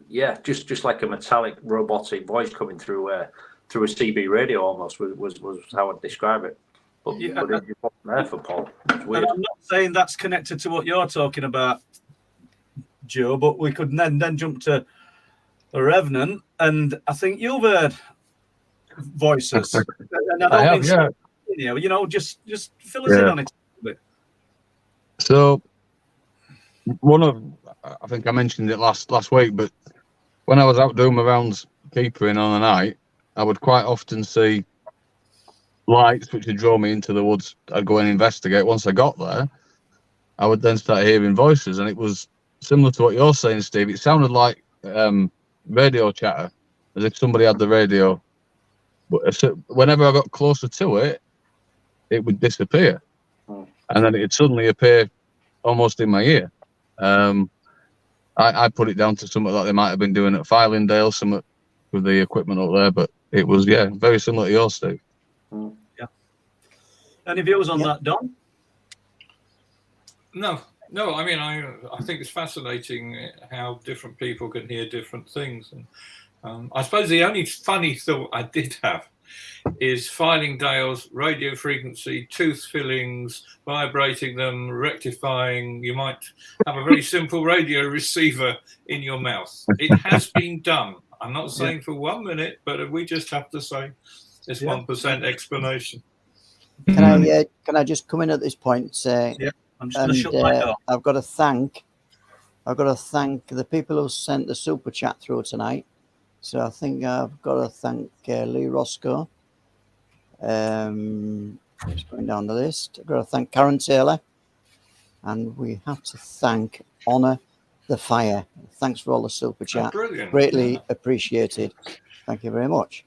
Yeah, just like a metallic robotic voice coming through a CB radio almost was how I'd describe it. But, Yeah, but it wasn't there for Paul. It's weird. And I'm not saying that's connected to what you're talking about, Joe, but we could then jump to the Revenant, and I think you've heard voices. And I don't I mean have, yeah. you know, just fill us in on it a bit. So I think I mentioned it last week, but when I was out doing my rounds keepering on a night, I would quite often see lights which would draw me into the woods. I'd go and investigate. Once I got there, I would then start hearing voices, and it was similar to what you're saying, Steve. It sounded like radio chatter, as if somebody had the radio. But whenever I got closer to it, it would disappear, and then it'd suddenly appear almost in my ear. I put it down to something like they might have been doing at Filingdale, something with the equipment up there, but it was, yeah, very similar to yours, Steve. Yeah. Any views on that, Don? No. I mean, I think it's fascinating how different people can hear different things. And I suppose the only funny thought I did have is Filingdale's radio frequency, tooth fillings, vibrating them, rectifying. You might have a very simple radio receiver in your mouth. It has been done. I'm not saying for 1 minute, but we just have to say it's 1% explanation. Can I just come in at this point? Yeah, I'm just going to shut my door. I've got to thank the people who sent the super chat through tonight. So I think I've got to thank Lee Roscoe. Just going down the list. I've got to thank Karen Taylor, and we have to thank Honor the Fire. Thanks for all the super chat. Brilliant. Greatly appreciated. Thank you very much.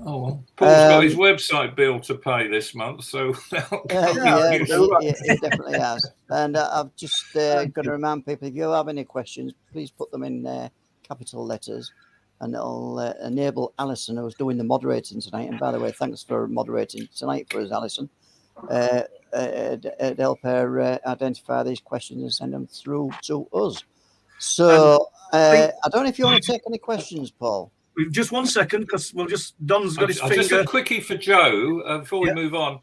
Oh, well. Paul's got his website bill to pay this month, so it definitely has. And I've just got to remind people, if you have any questions, please put them in capital letters, and it'll enable Alison, who's doing the moderating tonight. And by the way, thanks for moderating tonight for us, Alison. It'll help her identify these questions and send them through to us. So I don't know if you want to take any questions, Paul. Just 1 second, because Don's got his finger. Just a quickie for Joe before we move on.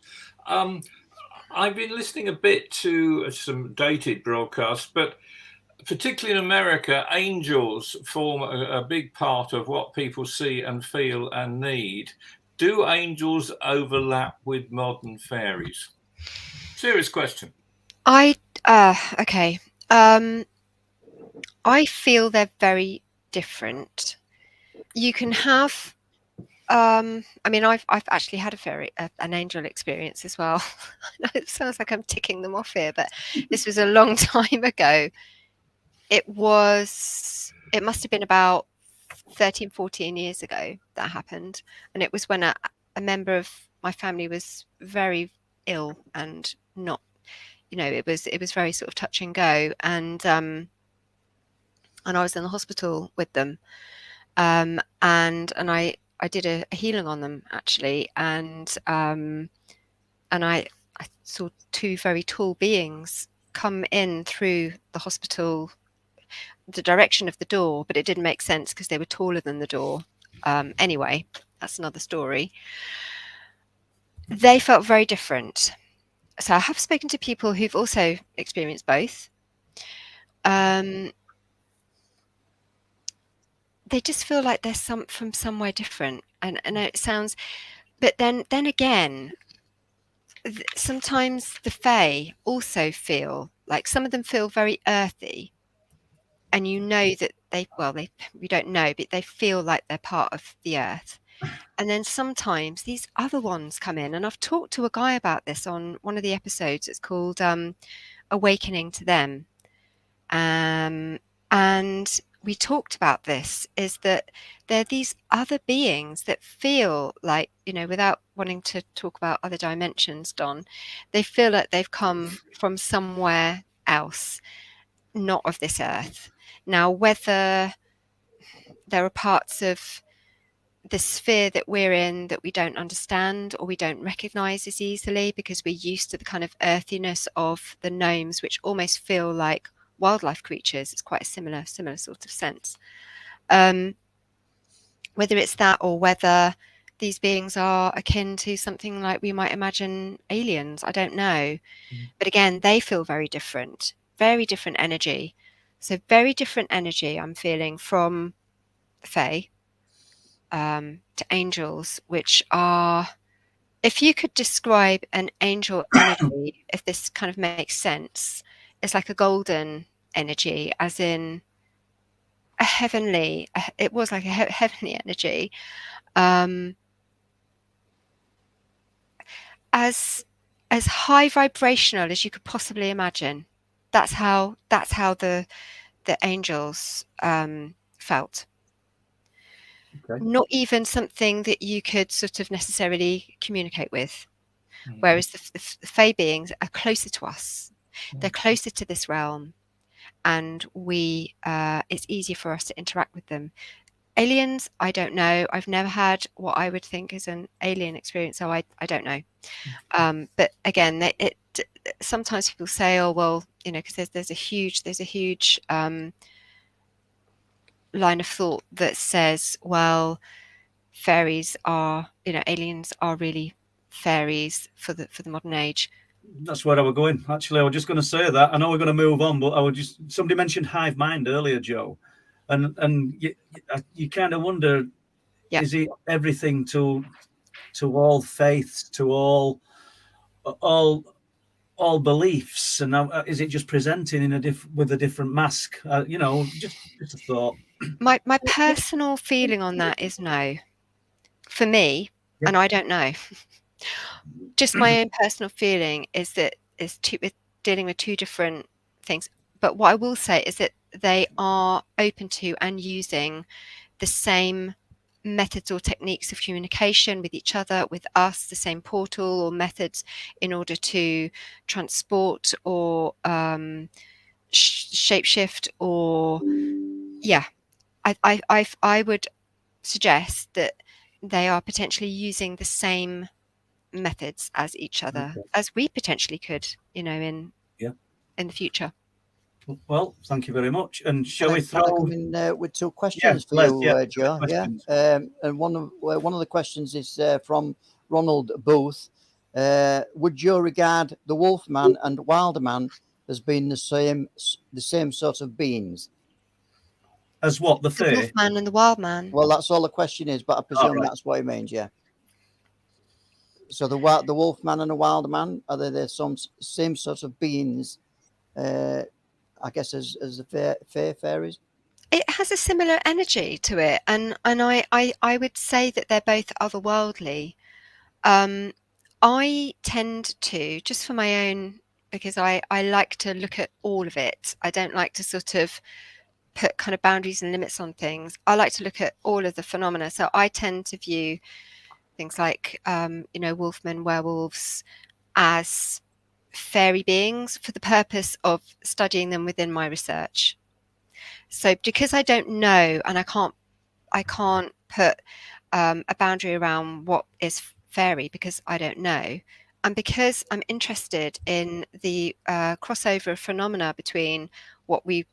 I've been listening a bit to some dated broadcasts, but particularly in America, angels form a big part of what people see and feel and need. Do angels overlap with modern fairies? Serious question. Okay. I feel they're very different. You can have, I mean, I've actually had an angel experience as well. It sounds like I'm ticking them off here, but this was a long time ago. It must have been about 13, 14 years ago that happened. And it was when a member of my family was very ill and not, it was very sort of touch and go. And I was in the hospital with them. And I did a healing on them, actually. And I saw two very tall beings come in through the hospital, the direction of the door, but it didn't make sense because they were taller than the door. Anyway, that's another story. They felt very different. So I have spoken to people who've also experienced both. They just feel like they're from somewhere different, and it sounds. But then again, sometimes the Fae also feel like, some of them feel very earthy, and that we don't know, but they feel like they're part of the earth. And then sometimes these other ones come in, and I've talked to a guy about this on one of the episodes. It's called Awakening to Them, and we talked about this, is that there are these other beings that feel like, without wanting to talk about other dimensions, Don, they feel like they've come from somewhere else, not of this earth. Now, whether there are parts of the sphere that we're in that we don't understand or we don't recognize as easily because we're used to the kind of earthiness of the gnomes, which almost feel like wildlife creatures. It's quite a similar sort of sense. Whether it's that or whether these beings are akin to something like we might imagine aliens, I don't know. But again, they feel very different energy. So very different energy I'm feeling from the Fae to angels, which are, if you could describe an angel energy, if this kind of makes sense, it's like a golden energy, as in a heavenly, it was like a heavenly energy. As high vibrational as you could possibly imagine. That's how the angels felt. Okay. Not even something that you could sort of necessarily communicate with. Whereas the Fae beings are closer to us. They're closer to this realm, and it's easier for us to interact with them. Aliens, I don't know. I've never had what I would think is an alien experience, so I don't know. But again, sometimes people say, "Oh, well, you know," because there's a huge line of thought that says, "Well, fairies are, you know, aliens are really fairies for the modern age." That's where I was going. Actually, I was just going to say that. I know we're going to move on, but somebody mentioned hive mind earlier, Joe, and you kind of wonder, is it everything to all faiths, to all beliefs, and is it just presenting in with a different mask? Just a thought. My personal feeling on that is no, for me, and I don't know. Just my own personal feeling is that it's dealing with two different things. But what I will say is that they are open to and using the same methods or techniques of communication with each other, with us, the same portal or methods in order to transport or shapeshift, or I would suggest that they are potentially using the same methods as each other, as we potentially could, you know, in the future. Well, thank you very much. And shall we throw in with two questions for you, Joe? And one of the questions is from Ronald Booth. Would Joe regard the Wolfman and Wilderman as being the same sort of beings? As what, the Fae? The Wolfman and the Wildman. Well, that's all the question is, but I presume that's what he means. Yeah. So the Wolfman and the Wilderman, are they the same sort of beings? I guess as the fairies. It has a similar energy to it, and I would say that they're both otherworldly. I tend to, just for my own, because I like to look at all of it. I don't like to sort of put kind of boundaries and limits on things. I like to look at all of the phenomena. So I tend to view things like, Wolfmen, werewolves as fairy beings for the purpose of studying them within my research. So because I don't know, and I can't put a boundary around what is fairy because I don't know, and because I'm interested in the crossover of phenomena between what we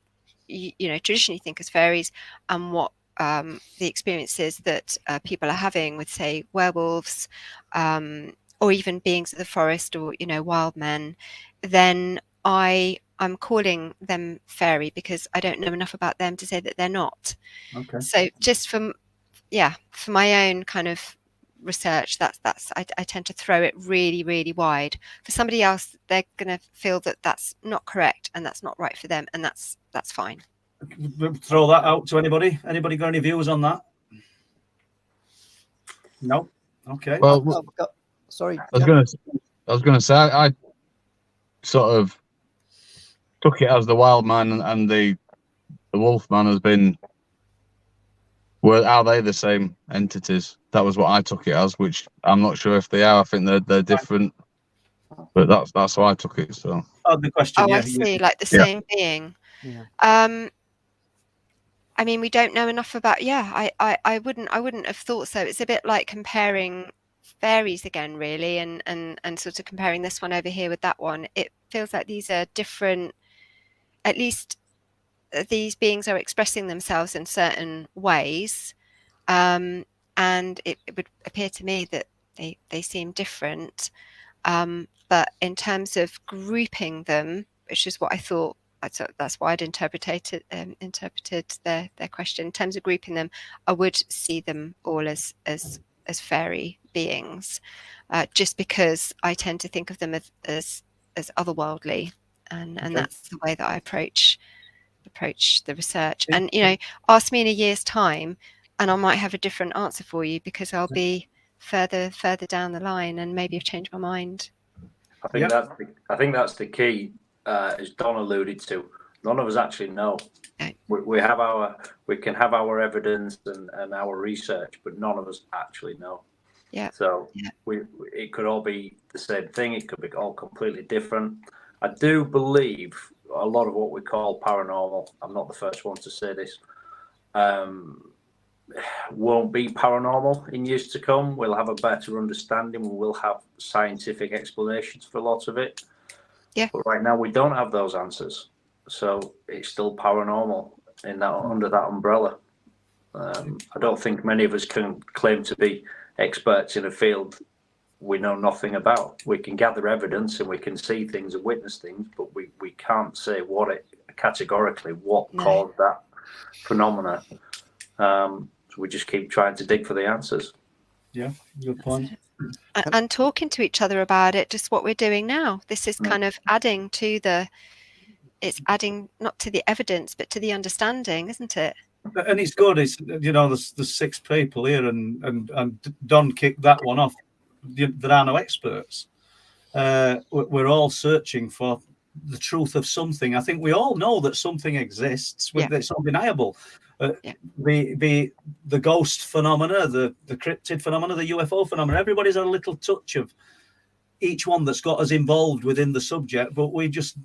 traditionally think as fairies and what the experiences that people are having with, say, werewolves, or even beings of the forest, or wild men, then I'm calling them fairy because I don't know enough about them to say that they're not. Okay. So just for my own kind of research, that's I tend to throw it really, really wide. For somebody else, they're going to feel that that's not correct and that's not right for them, and that's fine. Throw that out to anybody. Anybody got any views on that? No. Okay. Well, sorry. I was gonna say I sort of took it as the wild man and the Wolfman has been. Are they the same entities? That was what I took it as, which I'm not sure if they are. I think they're different, but that's how I took it. So. The question. I see. Like the same being. Yeah. I mean, we don't know enough about. Yeah, I wouldn't have thought so. It's a bit like comparing fairies again, really, and sort of comparing this one over here with that one. It feels like these are different. At least these beings are expressing themselves in certain ways, and it would appear to me that they seem different. But in terms of grouping them, which is what I thought, that's why I'd interpreted their question. In terms of grouping them, I would see them all as fairy beings, just because I tend to think of them as otherworldly, and Okay. that's the way that I approach the research. And ask me in a year's time, and I might have a different answer for you, because I'll be further down the line and maybe have changed my mind. I think that's the key, as Don alluded to. None of us actually know. No. We can have our evidence and our research, but none of us actually know. Yeah. So it could all be the same thing. It could be all completely different. I do believe a lot of what we call paranormal, I'm not the first one to say this, won't be paranormal in years to come. We'll have a better understanding. We will have scientific explanations for a lot of it. Yeah. But right now we don't have those answers. So it's still paranormal under that umbrella. I don't think many of us can claim to be experts in a field we know nothing about. We can gather evidence and we can see things and witness things, but we can't say categorically what caused that phenomena. So we just keep trying to dig for the answers. Yeah, good point. And talking to each other about it, just what we're doing now. This is kind of adding to it's adding not to the evidence, but to the understanding, isn't it? And it's good. It's there's 6 people here, and Don kicked that one off. There are no experts. We're all searching for the truth of something. I think we all know that something exists. It's undeniable. The ghost phenomena, the cryptid phenomena, the UFO phenomena. Everybody's had a little touch of each one that's got us involved within the subject, but we just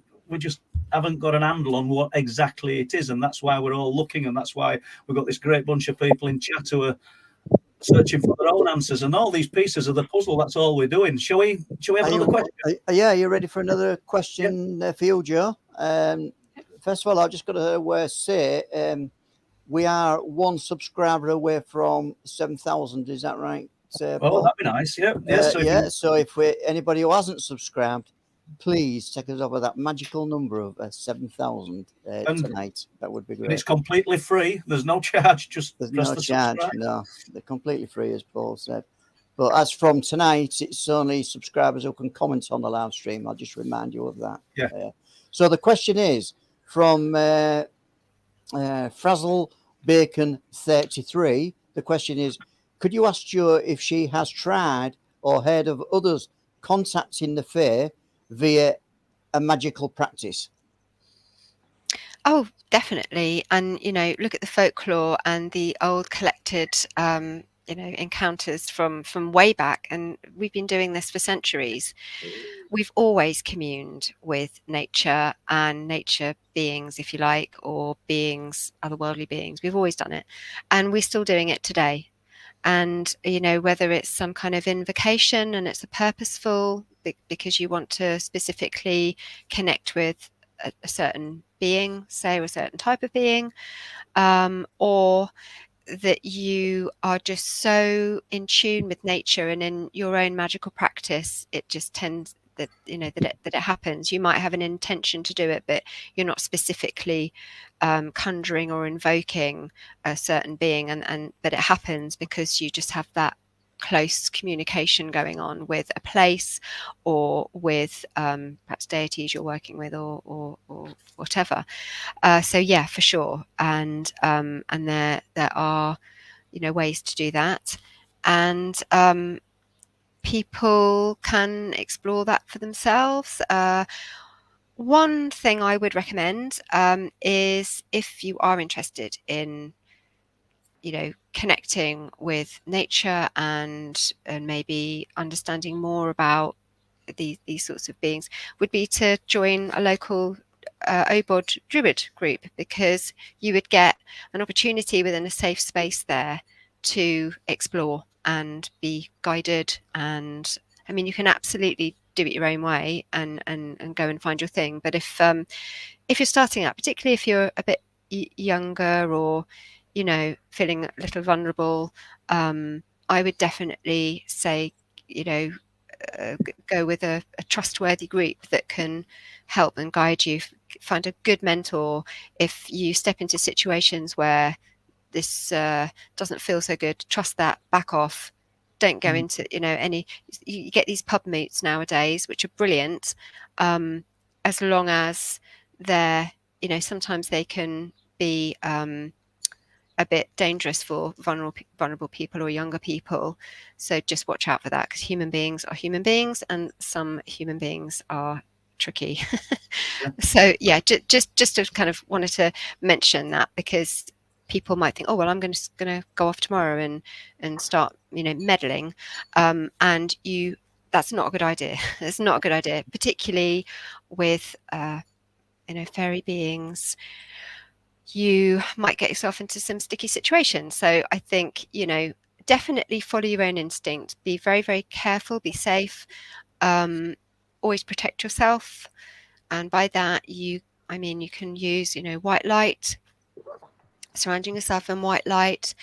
haven't got an handle on what exactly it is, and that's why we're all looking, and that's why we've got this great bunch of people in chat who are searching for their own answers, and all these pieces of the puzzle. That's all we're doing. Shall we have another question? Yeah, you ready for another question for you, Joe? First of all, I've just got to say we are 1 subscriber away from 7,000. Is that right? That'd be nice. Yeah. So if anybody who hasn't subscribed, please take us over that magical number of 7,000 tonight. That would be great. And it's completely free. There's no charge. There's no charge. No, they're completely free, as Paul said. But as from tonight, it's only subscribers who can comment on the live stream. I'll just remind you of that. Yeah. So the question is from Frazzle Bacon 33. The question is, could you ask Jo if she has tried or heard of others contacting the fae via a magical practice? Oh, definitely. And look at the folklore and the old collected encounters from way back, and we've been doing this for centuries. We've always communed with nature and nature beings, if you like, or beings, otherworldly beings. We've always done it, and we're still doing it today. And whether it's some kind of invocation and it's a purposeful, because you want to specifically connect with a certain being, say, or a certain type of being, or that you are just so in tune with nature and in your own magical practice, it just tends that that it happens. You might have an intention to do it, but you're not specifically conjuring or invoking a certain being, but it happens because you just have that close communication going on with a place or with perhaps deities you're working with or whatever. So yeah, for sure. And there are ways to do that, and people can explore that for themselves. One thing I would recommend is, if you are interested in connecting with nature and maybe understanding more about these sorts of beings, would be to join a local Obod Druid group, because you would get an opportunity within a safe space there to explore and be guided. And I mean, you can absolutely do it your own way and go and find your thing. But if you're starting out, particularly if you're a bit younger or, you know, feeling a little vulnerable, I would definitely say, you know, go with a trustworthy group that can help and guide you. Find a good mentor. If you step into situations where this doesn't feel so good, trust that, back off. Don't go into, you know, you get these pub moots nowadays, which are brilliant, as long as they're, you know, sometimes they can be a bit dangerous for vulnerable people or younger people. So just watch out for that, because human beings are human beings, and some human beings are tricky. So yeah, just to kind of wanted to mention that, because people might think, oh well, I'm going to go off tomorrow and start, you know, meddling, and that's not a good idea. It's not a good idea, particularly with you know, fairy beings. You might get yourself into some sticky situations. So I think, you know, definitely follow your own instinct. Be very, very careful. Be safe. Always protect yourself. And by that, you can use, you know, white light, surrounding yourself in white light.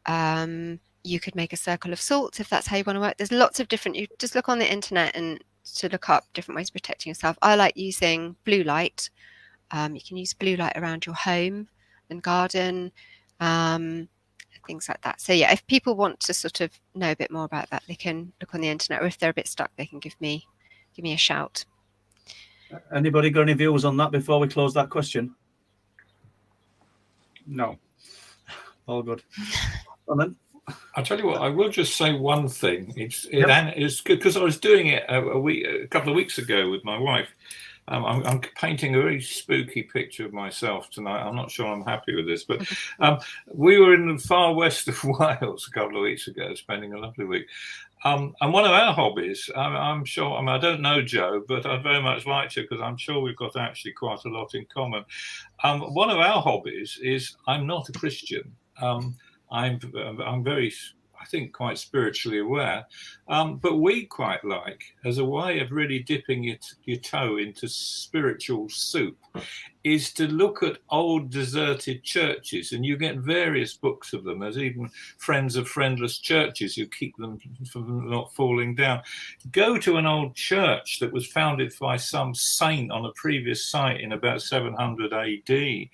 You could make a circle of salt if that's how you want to work. There's lots of different, you just look on the internet and to look up different ways of protecting yourself. I like using blue light. You can use blue light around your home and garden, things like that. So yeah, if people want to sort of know a bit more about that, they can look on the internet, or if they're a bit stuck, they can give me a shout. Anybody got any views on that before we close that question? No. All good. And then I'll tell you what, I will just say one thing. It's good because I was doing it a couple of weeks ago with my wife. I'm painting a very spooky picture of myself tonight. I'm not sure I'm happy with this, but we were in the far west of Wales a couple of weeks ago, spending a lovely week. And one of our hobbies, I'm sure, I don't know Joe, but I'd very much like to, because I'm sure we've got actually quite a lot in common. One of our hobbies is, I'm not a Christian. I'm very, I think, quite spiritually aware, but we quite like, as a way of really dipping your toe into spiritual soup, is to look at old deserted churches, and you get various books of them. There's even Friends of Friendless Churches who keep them from not falling down. Go to an old church that was founded by some saint on a previous site in about 700 AD.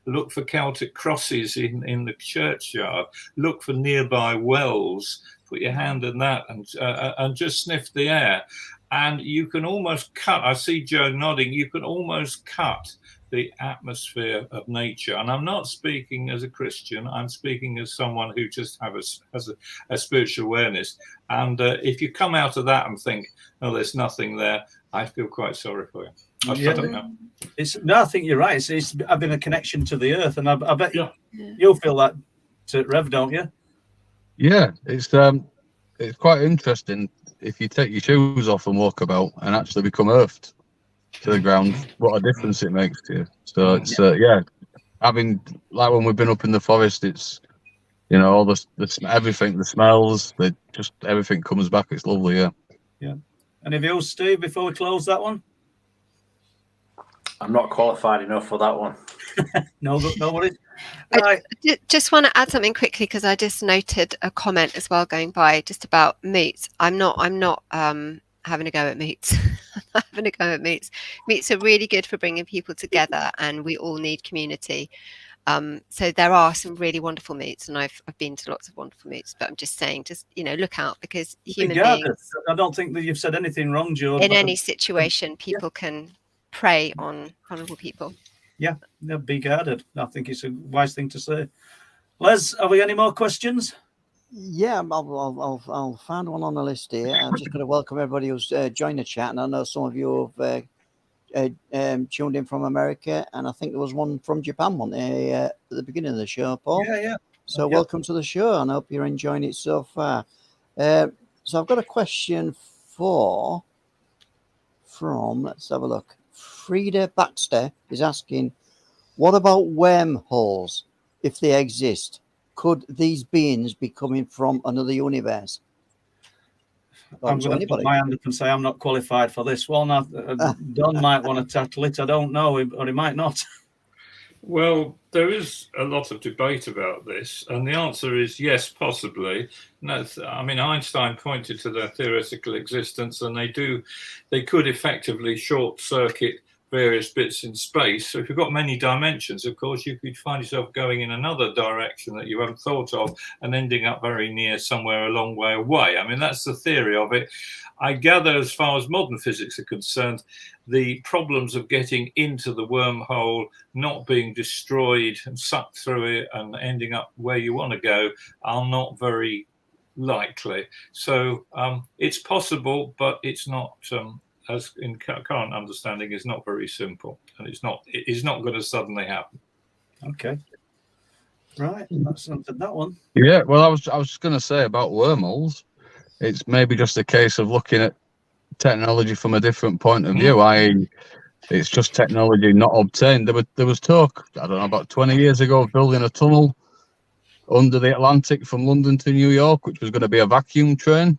Look for Celtic crosses in the churchyard. Look for nearby wells. Put your hand in that and just sniff the air. And you can almost cut, I see Joe nodding, you can almost cut the atmosphere of nature. And I'm not speaking as a Christian, I'm speaking as someone who just has a spiritual awareness. And if you come out of that and think, oh, there's nothing there, I feel quite sorry for you. I don't know. I think you're right. It's having a connection to the earth, and I bet you'll feel that, Rev, don't you? Yeah, it's quite interesting if you take your shoes off and walk about and actually become earthed to the ground. What a difference it makes to you. So it's having, like when we've been up in the forest, it's, you know, all the everything, the smells, everything comes back. It's lovely. Yeah. Any views, Steve, before we close that one? I'm not qualified enough for that one. No worries. I just want to add something quickly, because I just noted a comment as well going by just about moots. I'm not having a go at moots. I'm having a go at moots. Moots are really good for bringing people together, and we all need community. So there are some really wonderful moots, and I've been to lots of wonderful moots, but I'm just saying, just, you know, look out, because human beings, I don't think that you've said anything wrong, Joe. In any situation, people can prey on vulnerable people. Yeah, be guarded. I think it's a wise thing to say. Les, have we any more questions? Yeah, I'll find one on the list here. I'm just going to welcome everybody who's joined the chat, and I know some of you have tuned in from America, and I think there was one from Japan, wasn't there, at the beginning of the show, Paul? Yeah. So welcome to the show, and I hope you're enjoying it so far. So I've got a question let's have a look, Frida Baxter is asking, what about wormholes, if they exist? Could these beings be coming from another universe? I'm going to put my hand up and say I'm not qualified for this one. Don might want to tackle it. I don't know, or he might not. Well, there is a lot of debate about this, and the answer is yes, possibly. I mean, Einstein pointed to their theoretical existence, and they could effectively short circuit various bits in space. So if you've got many dimensions, of course, you could find yourself going in another direction that you haven't thought of and ending up very near somewhere a long way away. I mean, that's the theory of it. I gather, as far as modern physics are concerned, the problems of getting into the wormhole, not being destroyed and sucked through it and ending up where you want to go are not very likely. So it's possible, but it's not, as in current understanding, is not very simple, and it is not going to suddenly happen. Okay. Right, that's answered that one. Yeah, well, I was just going to say about wormholes. It's maybe just a case of looking at technology from a different point of view. It's just technology not obtained. There was talk, I don't know, about 20 years ago of building a tunnel under the Atlantic from London to New York, which was going to be a vacuum train.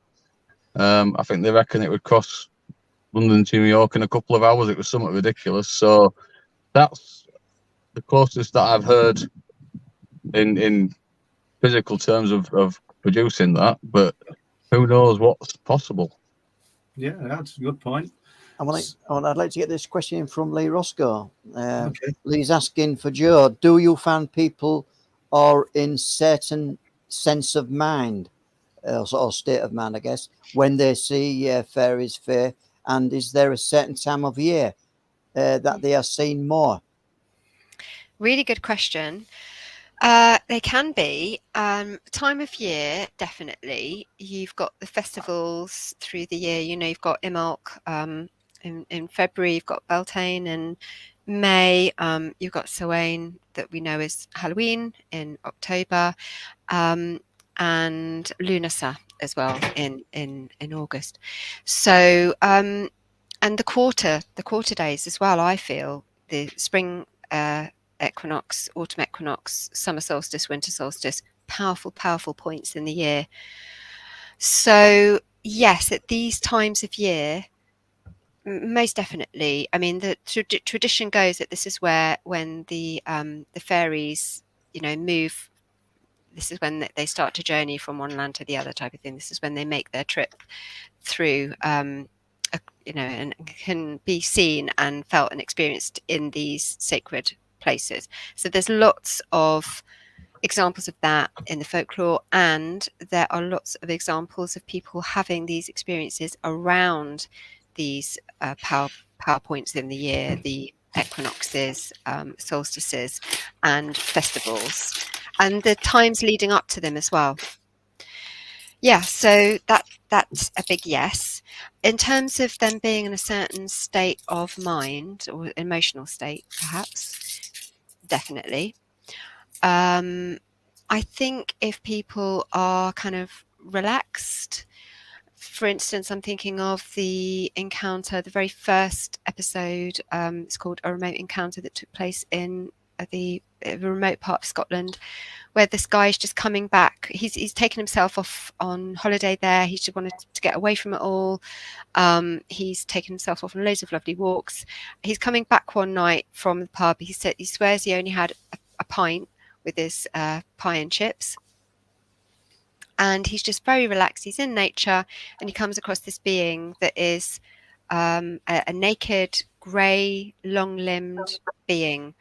I think they reckon it would cost London to New York in a couple of hours. It was somewhat ridiculous. So that's the closest that I've heard in physical terms of producing that. But who knows what's possible? Yeah, that's a good point. I'd like to get this question in from Lee Roscoe. Okay. Lee's asking for Joe, do you find people are in certain sense of mind, or state of mind, I guess, when they see fairies fair? And is there a certain time of year that they are seen more? Really good question. They can be. Time of year, definitely. You've got the festivals through the year. You've got Imbolc in February. You've got Beltane in May. You've got Samhain that we know is Halloween in October, and Lunasa as well in August. So and the quarter days as well. I feel the spring equinox, autumn equinox, summer solstice, winter solstice, powerful points in the year. So yes, at these times of year, most definitely. I mean, the tradition goes that this is when the fairies, move. This is when they start to journey from one land to the other, type of thing. This is when they make their trip through, and can be seen and felt and experienced in these sacred places. So there's lots of examples of that in the folklore, and there are lots of examples of people having these experiences around these power points in the year, the equinoxes, solstices, and festivals, and the times leading up to them as well. Yeah, so that's a big yes. In terms of them being in a certain state of mind or emotional state, perhaps, definitely. I think if people are kind of relaxed, for instance, I'm thinking of the encounter, the very first episode. It's called A Remote Encounter, that took place in the remote part of Scotland, where this guy is just coming back. He's taken himself off on holiday there. He just wanted to get away from it all. He's taken himself off on loads of lovely walks. He's coming back one night from the pub. He swears he only had a pint with his pie and chips. And he's just very relaxed. He's in nature, and he comes across this being that is a naked, grey, long-limbed being.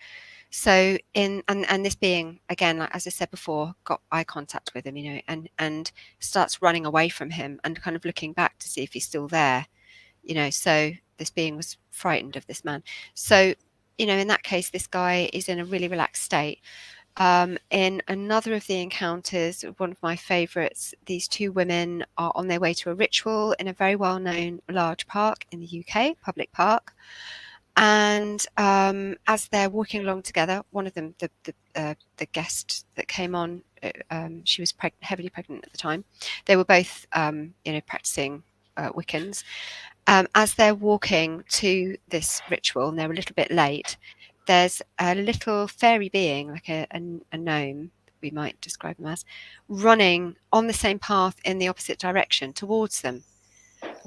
So and this being, again, like as I said before, got eye contact with him, and starts running away from him and kind of looking back to see if he's still there, So this being was frightened of this man. So, in that case, this guy is in a really relaxed state. In another of the encounters, one of my favourites, these two women are on their way to a ritual in a very well-known large park in the UK, public park. And as they're walking along together, one of them, the guest that came on, she was heavily pregnant at the time. They were both, practicing Wiccans, as they're walking to this ritual and they're a little bit late, there's a little fairy being, like a gnome, we might describe them as, running on the same path in the opposite direction towards them.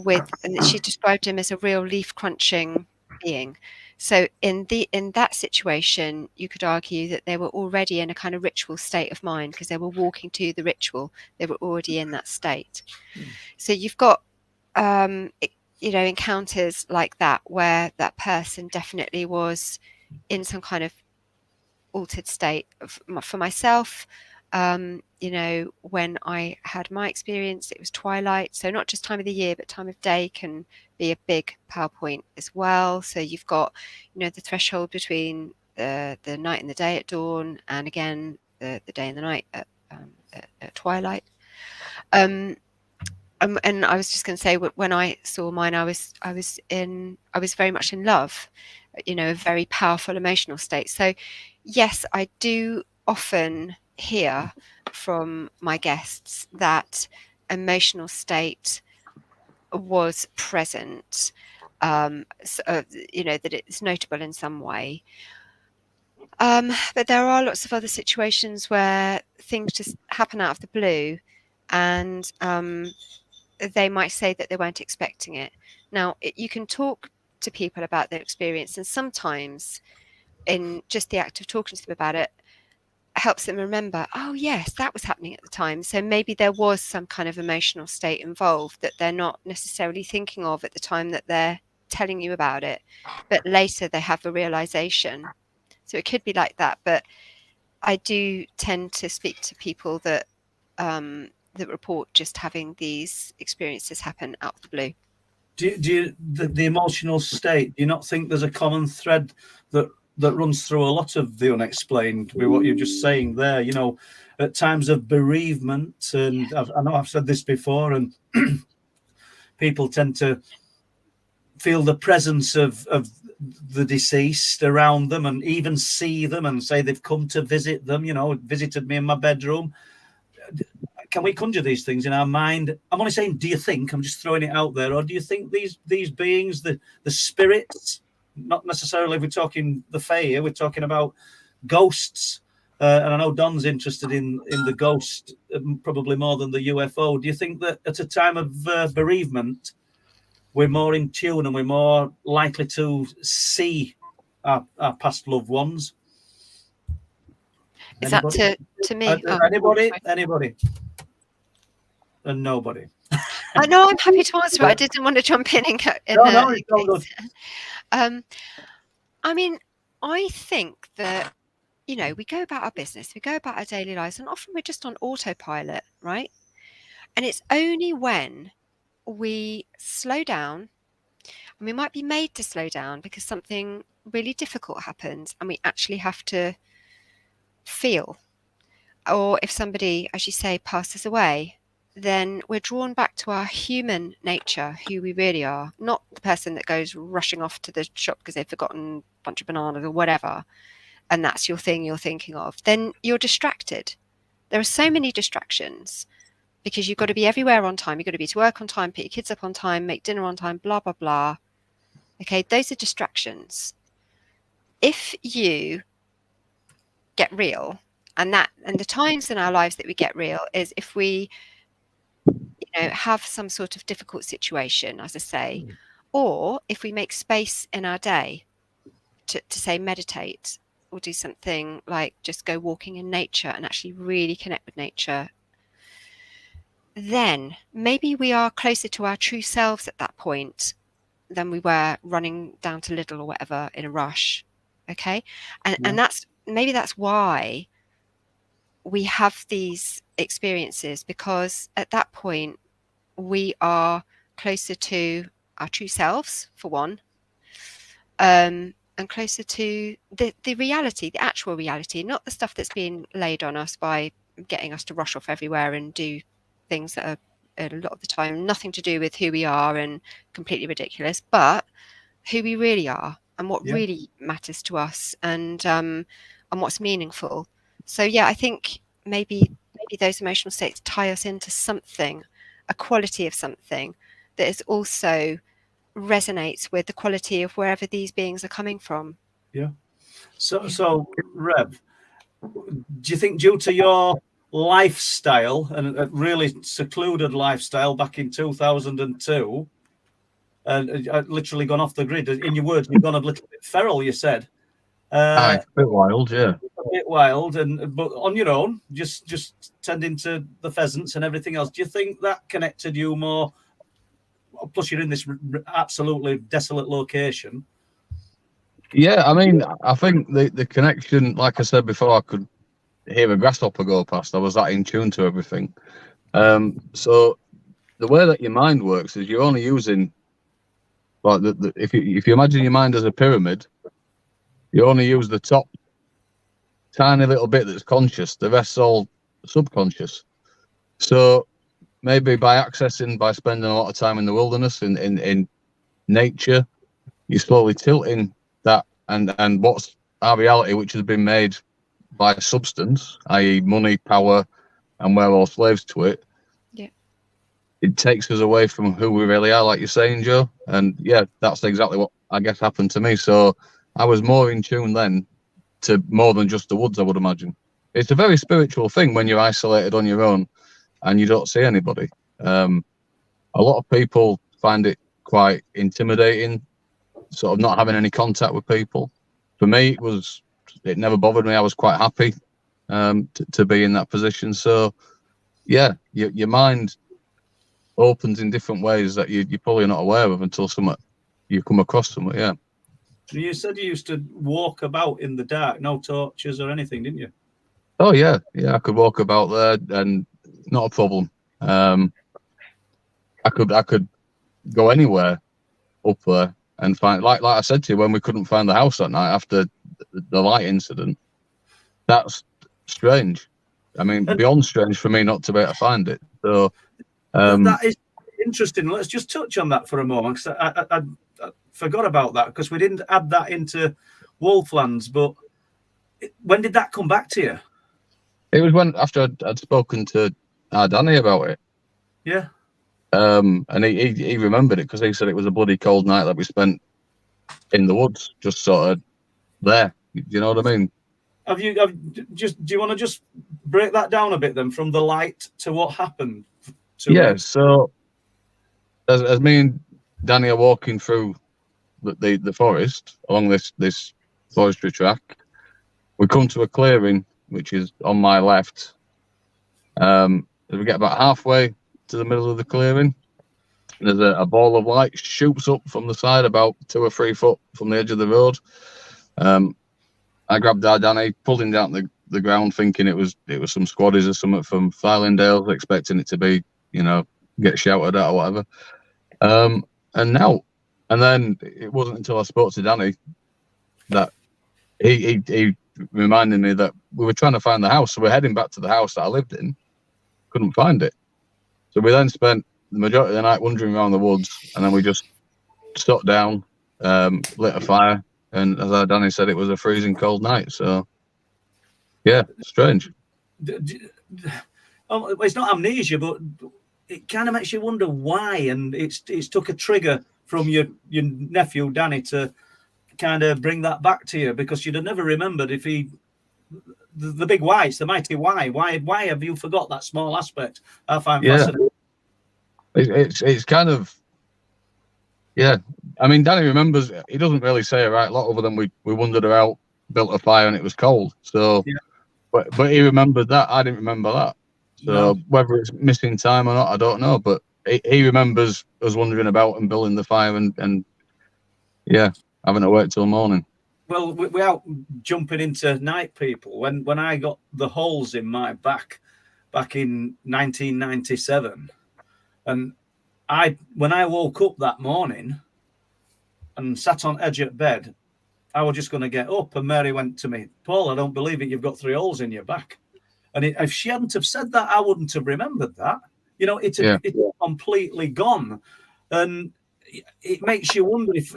And she described him as a real leaf crunching being. So in that situation, you could argue that they were already in a kind of ritual state of mind because they were walking to the ritual. They were already in that state. So you've got encounters like that where that person definitely was in some kind of altered state. For myself, when I had my experience, it was twilight. So not just time of the year, but time of day can be a big PowerPoint as well. So you've got, the threshold between the night and the day at dawn, and again the day and the night at twilight. And I was just going to say, when I saw mine, I was very much in love, a very powerful emotional state. So yes, I do often hear from my guests that emotional state was present, that it's notable in some way. But there are lots of other situations where things just happen out of the blue, and they might say that they weren't expecting it. Now, you can talk to people about their experience, and sometimes in just the act of talking to them about it helps them remember, oh yes, that was happening at the time. So maybe there was some kind of emotional state involved that they're not necessarily thinking of at the time that they're telling you about it, but later they have a realization. So it could be like that. But I do tend to speak to people that report just having these experiences happen out of the blue. Do you the emotional state, do you not think there's a common thread that runs through a lot of the unexplained with what you're just saying there? At times of bereavement, and I know I've said this before, and people tend to feel the presence of the deceased around them, and even see them and say they've come to visit them, visited me in my bedroom. Can we conjure these things in our mind? I'm only saying, do you think? I'm just throwing it out there. Or do you think these beings, the spirits, not necessarily if we're talking the Fae here, we're talking about ghosts. And I know Don's interested in the ghost probably more than the UFO. Do you think that at a time of bereavement, we're more in tune and we're more likely to see our past loved ones? Is Anybody? that to me? Anybody? And nobody. No, I'm happy to answer it. I didn't want to jump in and No, it's all good. I mean, I think that, we go about our business, we go about our daily lives, and often we're just on autopilot, right? And it's only when we slow down, and we might be made to slow down because something really difficult happens and we actually have to feel. Or if somebody, as you say, passes away, then we're drawn back to our human nature, who we really are, not the person that goes rushing off to the shop because they've forgotten a bunch of bananas or whatever, and that's your thing you're thinking of. Then you're distracted. There are so many distractions because you've got to be everywhere on time. You've got to be to work on time, pick your kids up on time, make dinner on time, blah, blah, blah. Okay, those are distractions. If you get real, and the times in our lives that we get real is if we have some sort of difficult situation, as I say, or if we make space in our day to say meditate or do something like just go walking in nature and actually really connect with nature, then maybe we are closer to our true selves at that point than we were running down to Lidl or whatever in a rush. Okay, and that's why we have these experiences, because at that point we are closer to our true selves, for one, and closer to the reality, the actual reality, not the stuff that's being laid on us by getting us to rush off everywhere and do things that are a lot of the time nothing to do with who we are and completely ridiculous, but who we really are and what really matters to us, and what's meaningful. So I think maybe those emotional states tie us into something, a quality of something that is also resonates with the quality of wherever these beings are coming from. Yeah. So Rev, do you think due to your lifestyle and a really secluded lifestyle back in 2002, and literally gone off the grid, in your words, you've gone a little bit feral, you said. Aye, a bit wild, yeah. A bit wild, but on your own, just tending to the pheasants and everything else. Do you think that connected you more? Plus, you're in this absolutely desolate location. Yeah, I mean, I think the connection, like I said before, I could hear a grasshopper go past. I was that in tune to everything. So the way that your mind works is you're only using, like, if you imagine your mind as a pyramid, you only use the top tiny little bit that's conscious. The rest's all subconscious. So maybe by spending a lot of time in the wilderness, in nature, you're slowly tilting that and what's our reality, which has been made by substance, i.e. money, power, and we're all slaves to it. Yeah. It takes us away from who we really are, like you're saying, Joe. And yeah, that's exactly what I guess happened to me. So I was more in tune then to more than just the woods, I would imagine. It's a very spiritual thing when you're isolated on your own and you don't see anybody. A lot of people find it quite intimidating, sort of not having any contact with people. For me, it never bothered me. I was quite happy to be in that position. So yeah, your mind opens in different ways that you're probably not aware of until you come across something. Yeah. You said you used to walk about in the dark, no torches or anything, didn't you? Oh yeah, I could walk about there and not a problem. I could go anywhere up there and find, like I said to you, when we couldn't find the house that night after the light incident. That's strange. I mean, beyond strange for me not to be able to find it. So that is interesting. Let's just touch on that for a moment, because I forgot about that, because we didn't add that into Wolflands. But when did that come back to you? It was after I'd spoken to Danny about it. Yeah. And he remembered it because he said it was a bloody cold night that we spent in the woods, just sort of there. Do you know what I mean? Do you want to just break that down a bit then, from the light to what happened? So as me and Danny are walking through the forest along this forestry track, we come to a clearing which is on my left. As we get about halfway to the middle of the clearing, there's a ball of light shoots up from the side about 2 or 3 foot from the edge of the road. I grabbed Danny, pulled him down the ground, thinking it was some squaddies or something from Thylendale, expecting it to be, get shouted at or whatever. And then it wasn't until I spoke to Danny that he reminded me that we were trying to find the house. So we're heading back to the house that I lived in, couldn't find it. So we then spent the majority of the night wandering around the woods, and then we just sat down, lit a fire, and as Danny said, it was a freezing cold night. So yeah, strange. It's not amnesia, but it kind of makes you wonder why, and it's took a trigger from your nephew Danny to kind of bring that back to you, because you'd have never remembered if the big why, it's the mighty why. Why have you forgot that small aspect? I find fascinating. It's kind of, yeah. I mean, Danny remembers. He doesn't really say a right lot other than we wandered out, built a fire, and it was cold. So, yeah. But he remembered that. I didn't remember that. So no. Whether it's missing time or not, I don't know. But he remembers us wandering about and building the fire and yeah, having to wait till morning. Well, without jumping into night people, when I got the holes in my back in 1997, and when I woke up that morning and sat on edge of bed, I was just going to get up, and Mary went to me, "Paul, I don't believe it. You've got 3 holes in your back." And if she hadn't have said that, I wouldn't have remembered that. It's completely gone, and it makes you wonder if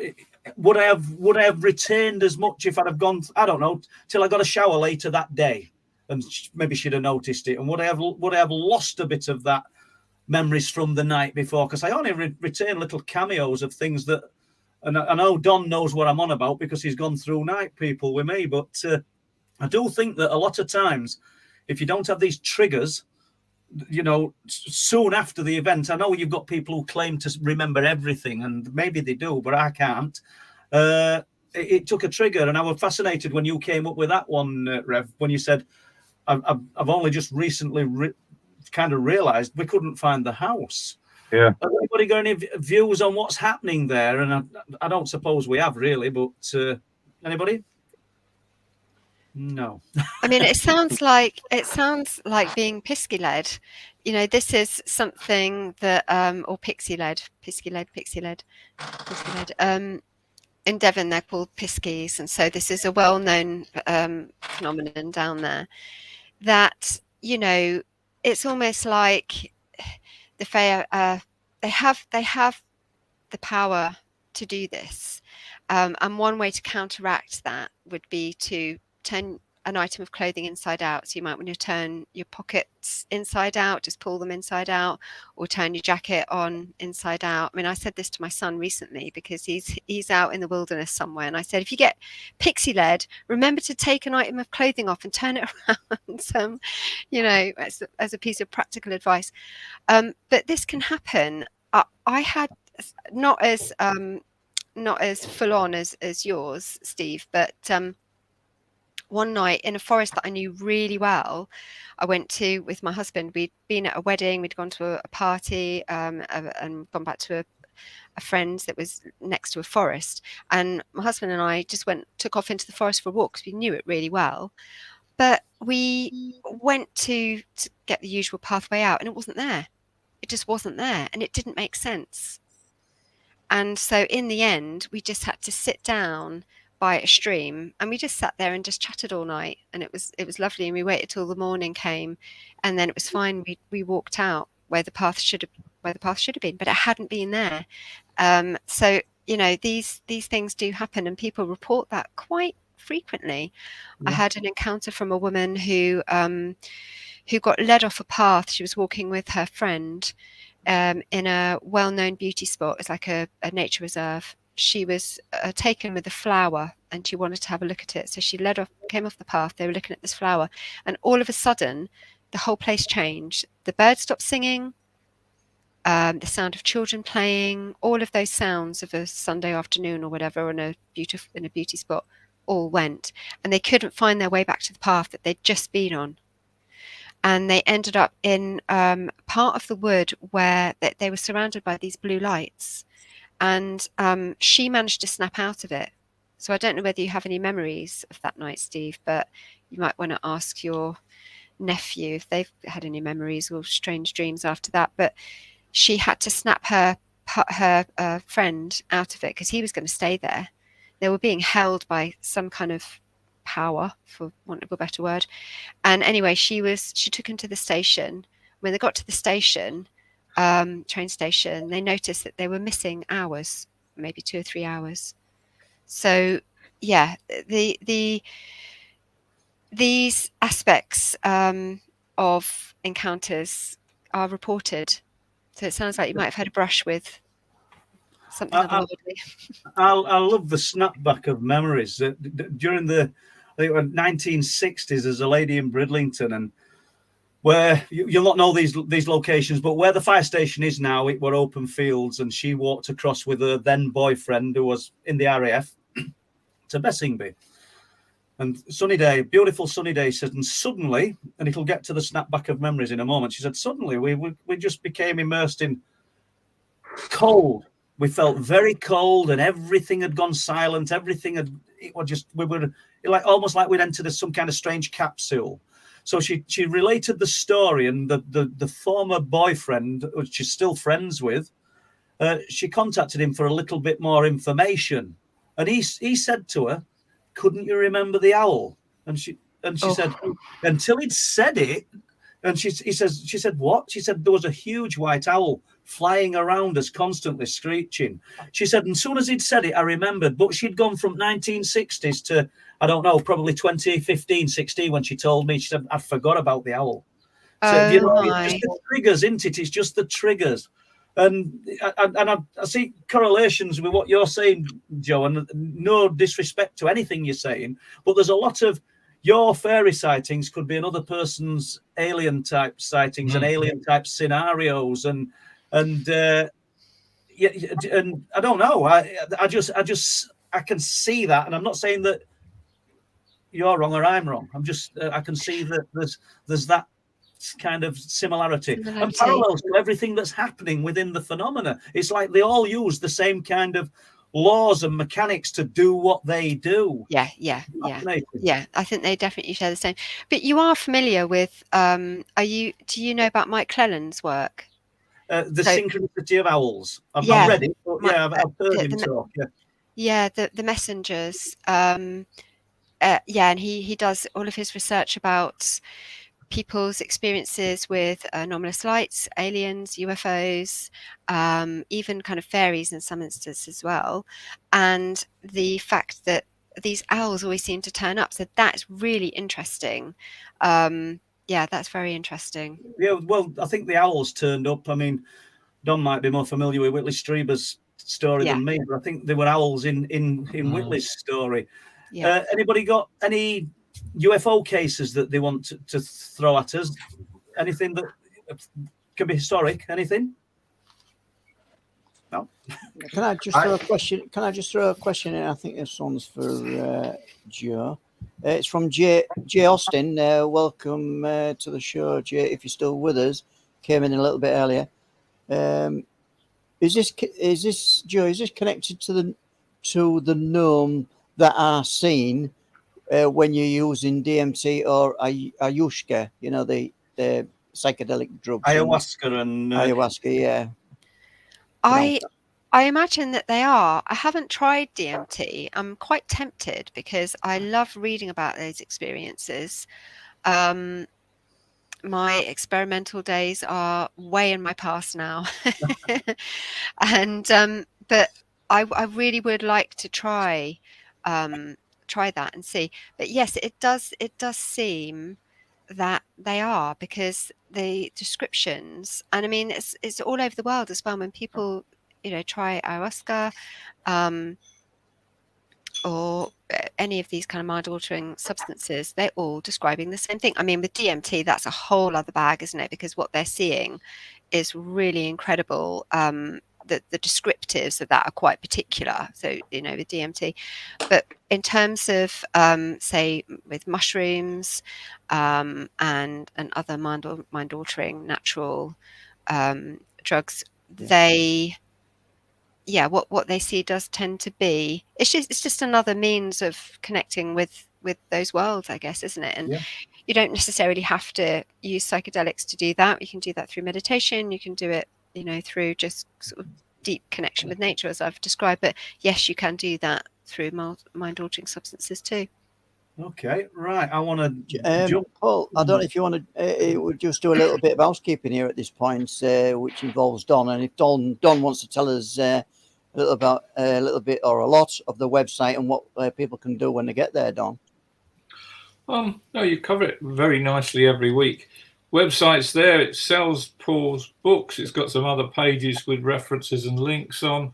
would I have retained as much if I'd have gone, I don't know, till I got a shower later that day, and maybe she'd have noticed it, and would I have lost a bit of that memories from the night before, because I only retain little cameos of things that, and I know Don knows what I'm on about because he's gone through Night People with me, but I do think that a lot of times, if you don't have these triggers, you know, soon after the event, I know you've got people who claim to remember everything, and maybe they do, but I can't. It took a trigger, and I was fascinated when you came up with that one, Rev, when you said, I've only just recently kind of realised we couldn't find the house. Yeah. Has anybody got any views on what's happening there? And I don't suppose we have really, but anybody? No. I mean, it sounds like being Pisky led. You know, this is something that or Pixie led. In Devon, they're called Piskies, and so this is a well-known phenomenon down there. That, you know, it's almost like the Fae. They have the power to do this, and one way to counteract that would be to turn an item of clothing inside out. So you might want to turn your pockets inside out, just pull them inside out, or turn your jacket on inside out. I mean, I said this to my son recently because he's out in the wilderness somewhere, and I said, if you get pixie led, remember to take an item of clothing off and turn it around. You know, as a piece of practical advice. But this can happen. I had not as full on as yours, Steve, but one night in a forest that I knew really well, I went to with my husband. We'd been at a wedding, we'd gone to a party, and gone back to a friend that was next to a forest. And my husband and I just took off into the forest for a walk because we knew it really well. But we went to get the usual pathway out, and it wasn't there. It just wasn't there, and it didn't make sense. And so in the end, we just had to sit down by a stream, and we just sat there and just chatted all night, and it was lovely. And we waited till the morning came, and then it was fine. We walked out where the path should have been, but it hadn't been there. So, you know, these things do happen, and people report that quite frequently. Yeah. I had an encounter from a woman who got led off a path. She was walking with her friend in a well-known beauty spot. It's like a nature reserve. She was taken with a flower, and she wanted to have a look at it. So she came off the path. They were looking at this flower, and all of a sudden, the whole place changed. The birds stopped singing. The sound of children playing, all of those sounds of a Sunday afternoon or whatever in a beauty spot, all went, and they couldn't find their way back to the path that they'd just been on. And they ended up in part of the wood where they were surrounded by these blue lights. And she managed to snap out of it. So I don't know whether you have any memories of that night, Steve, but you might want to ask your nephew if they've had any memories or strange dreams after that. But she had to snap her friend out of it because he was going to stay there. They were being held by some kind of power, for want of a better word. And anyway, she took him to the station. When they got to the station, train station, they noticed that they were missing hours, maybe 2 or 3 hours. So yeah, these aspects of encounters are reported. So it sounds like you might have had a brush with something otherworldly. I love the snapback of memories. During the 1960s, there's a lady in Bridlington, and where you'll not know these locations, but where the fire station is now, it were open fields, and she walked across with her then boyfriend, who was in the RAF, to Bessingby. And sunny day, beautiful sunny day, said, and suddenly, and it'll get to the snapback of memories in a moment, she said, suddenly we just became immersed in cold. We felt very cold, and everything had gone silent. We were like almost like we'd entered some kind of strange capsule. So she related the story, and the former boyfriend, which she's still friends with, she contacted him for a little bit more information, and he said to her, "Couldn't you remember the owl?" And she said, until he'd said it, and she said, "What?" She said, "There was a huge white owl flying around us, constantly screeching." She said, and as soon as he'd said it, I remembered. But she'd gone from 1960s to, I don't know, probably 2015, 16 when she told me. She said, "I forgot about the owl." So, Oh you know, my. it's just the triggers, isn't it? It's just the triggers. And I see correlations with what you're saying, Joe, and no disrespect to anything you're saying, but there's a lot of your fairy sightings could be another person's alien type sightings and alien type scenarios, and yeah, and I don't know. I can see that, and I'm not saying that you're wrong or I'm wrong. I'm just I can see that there's that kind of similarity and parallels to everything that's happening within the phenomena. It's like they all use the same kind of laws and mechanics to do what they do. Yeah. I think they definitely share the same. But you are familiar with do you know about Mike Clelland's work? The synchronicity of owls. I've Yeah. not read it, but yeah, I've heard him talk. Yeah, the messengers. And he does all of his research about people's experiences with anomalous lights, aliens, UFOs, even kind of fairies in some instances as well, and the fact that these owls always seem to turn up. So that's really interesting. Yeah, that's very interesting. Yeah, well, I think the owls turned up. I mean, Don might be more familiar with Whitley Strieber's story than me, but I think there were owls in Whitley's story. Yeah. Anybody got any UFO cases that they want to throw at us? Anything that can be historic? Anything? No. Can I just throw a question? Can I just throw a question in? I think this one's for Joe. It's from Jay Austin. Welcome to the show, Jay. If you're still with us, came in a little bit earlier. Is this Joe? Is this connected to the gnome that are seen when you're using DMT or Ayushka? You know, the psychedelic drugs. Ayahuasca and ayahuasca. Yeah. I imagine that they are. I haven't tried DMT. I'm quite tempted because I love reading about those experiences. My experimental days are way in my past now. And but I really would like to try that and see. But yes, it does seem that they are, because the descriptions, and I mean it's all over the world as well, when people try ayahuasca or any of these kind of mind-altering substances, they're all describing the same thing. I mean, with DMT, that's a whole other bag, isn't it? Because what they're seeing is really incredible. The descriptives of that are quite particular. So, with DMT. But in terms of, say, with mushrooms and other mind-altering natural drugs, what they see does tend to be, it's just another means of connecting with those worlds, I guess, isn't it? And you don't necessarily have to use psychedelics to do that. You can do that through meditation. You can do it, through just sort of deep connection with nature, as I've described. But yes, you can do that through mind-altering substances too. Okay, right. I want to jump. Paul, I don't know if you want to we'll just do a little bit of housekeeping here at this point, which involves Don. And if Don wants to tell us a little bit or a lot of the website and what people can do when they get there, Don. No, you cover it very nicely every week. Website's there. It sells Paul's books. It's got some other pages with references and links on,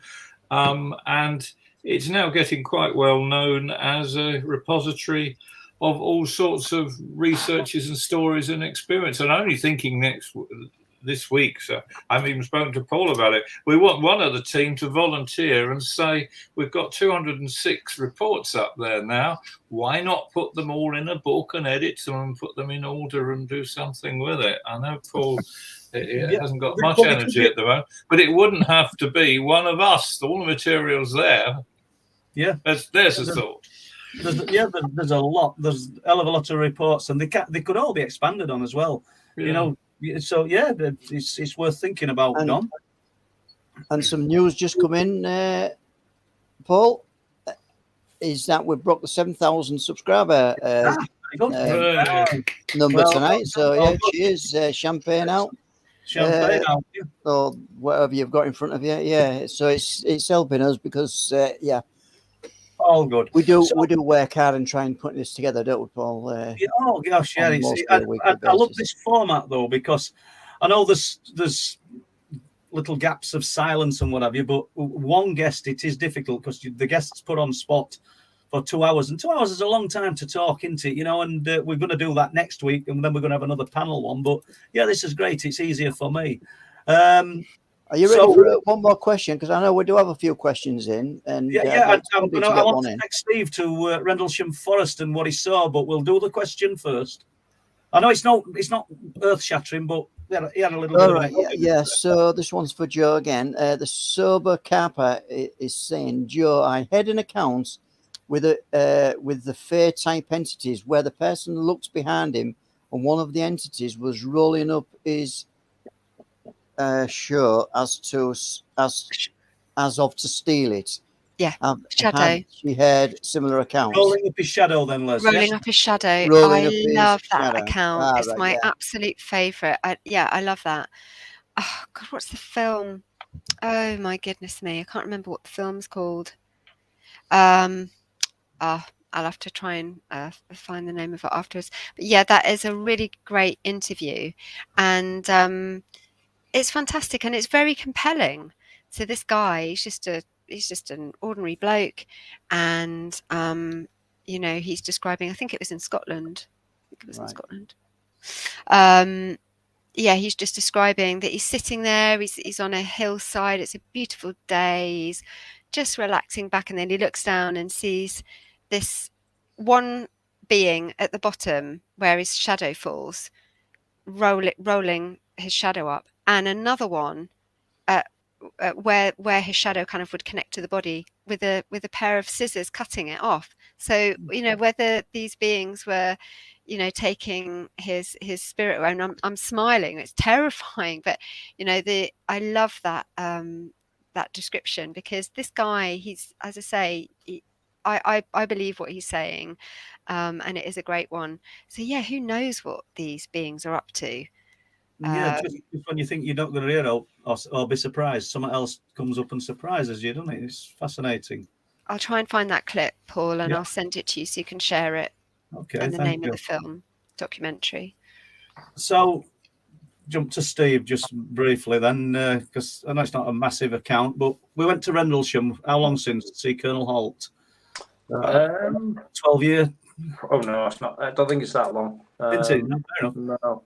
and it's now getting quite well known as a repository of all sorts of researches and stories and experience. And only thinking this week, so I haven't even spoken to Paul about it, we want one of the team to volunteer and say, we've got 206 reports up there now. Why not put them all in a book and edit them and put them in order and do something with it? I know Paul hasn't got much energy at the moment, but it wouldn't have to be one of us. All the material's there. Yeah, there's a thought. There's a lot. There's a hell of a lot of reports, and they could all be expanded on as well. Yeah. So it's worth thinking about, Don. And some news just come in, Paul, is that we've broke the 7,000 subscriber number tonight. So cheers, champagne out. Champagne out. Or whatever you've got in front of you. Yeah, so it's helping us because all good. We do So- work hard and try and put this together, don't we, Paul? Yeah, oh gosh, yeah. on mostly a weekly I love basis. this format though, because I know there's little gaps of silence and what have you, but one guest, it is difficult because the guest's put on spot for 2 hours, and 2 hours is a long time to talk, isn't it? You know, and we're going to do that next week, and then we're going to have another panel one. But yeah, this is great. It's easier for me. Are you ready for one more question? Because I know we do have a few questions in. And I to want get to one in. take Steve to Rendlesham Forest and what he saw, but we'll do the question first. I know it's not earth shattering, but he had a little bit of an yeah. So this one's for Joe again. The sober Kappa is saying, Joe, I had an account with the fair type entities where the person looked behind him and one of the entities was rolling up his show as of to steal it. Yeah, shadow. Had she had similar accounts? rolling up his shadow, then Les. Rolling up his shadow. Rolling I up his love that shadow. account. It's Right, my yeah. absolute favourite. I love that. Oh God, what's the film? Oh my goodness me, I can't remember what the film's called. I'll have to try and find the name of it afterwards. But yeah, that is a really great interview, and it's fantastic and it's very compelling. So this guy, he's just an ordinary bloke, and you know, he's describing. I think it was in Scotland. I think it was in Scotland. Yeah, he's just describing that he's sitting there. He's on a hillside. It's a beautiful day. He's just relaxing back, and then he looks down and sees this one being at the bottom where his shadow falls, rolling his shadow up, and another one where his shadow kind of would connect to the body with a pair of scissors cutting it off. So you know, whether these beings were, you know, taking his spirit away, and I'm smiling. It's terrifying, but you know, I love that that description, because this guy, he's, as I say, I believe what he's saying, and it is a great one. So yeah, who knows what these beings are up to? Yeah, just when you think you're not going to hear or be surprised, something else comes up and surprises you, doesn't it? It's fascinating. I'll try and find that clip, Paul, and Yeah. I'll send it to you so you can share it. Okay, And the thank name you. of the film documentary. So, jump to Steve just briefly then, because I know it's not a massive account, but we went to Rendlesham. How long since to see Colonel Holt? 12 years. Oh no, it's not. I don't think it's that long. Didn't it? No, fair enough. No,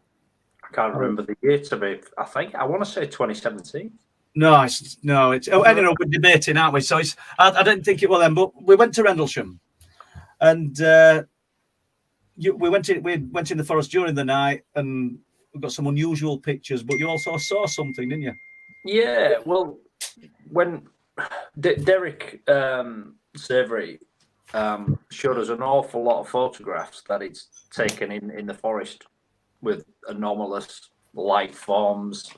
I can't remember the year to be. I want to say 2017. No, it's anyway, we're debating, aren't we? So I didn't think it was then, but we went to Rendlesham, and we went in the forest during the night, and we got some unusual pictures. But you also saw something, didn't you? Yeah, well, when Derek Savory showed us an awful lot of photographs that it's taken in the forest with anomalous life forms,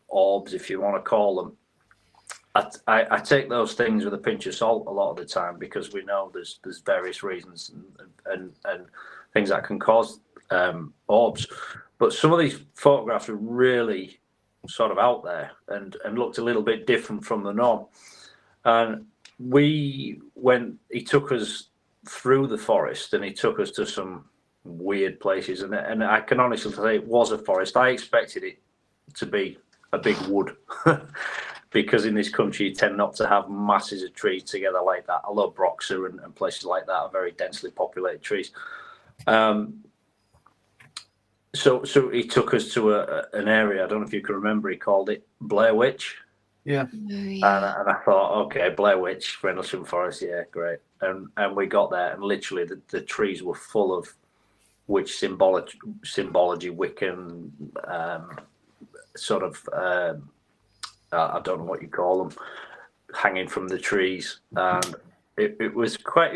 orbs, if you want to call them. I take those things with a pinch of salt a lot of the time, because we know there's various reasons and things that can cause orbs. But some of these photographs are really sort of out there and looked a little bit different from the norm. And he took us through the forest, and he took us to some weird places, and I can honestly say it was a forest. I expected it to be a big wood, because in this country you tend not to have masses of trees together like that, although Broxer and places like that are very densely populated trees. So he took us to an area, I don't know if you can remember, he called it Blair Witch. Yeah. And I thought, okay, Blair Witch, Rendlesham Forest, yeah, great. And we got there, and literally the trees were full of witch symbology, Wiccan, sort of, I don't know what you call them, hanging from the trees. And it was quite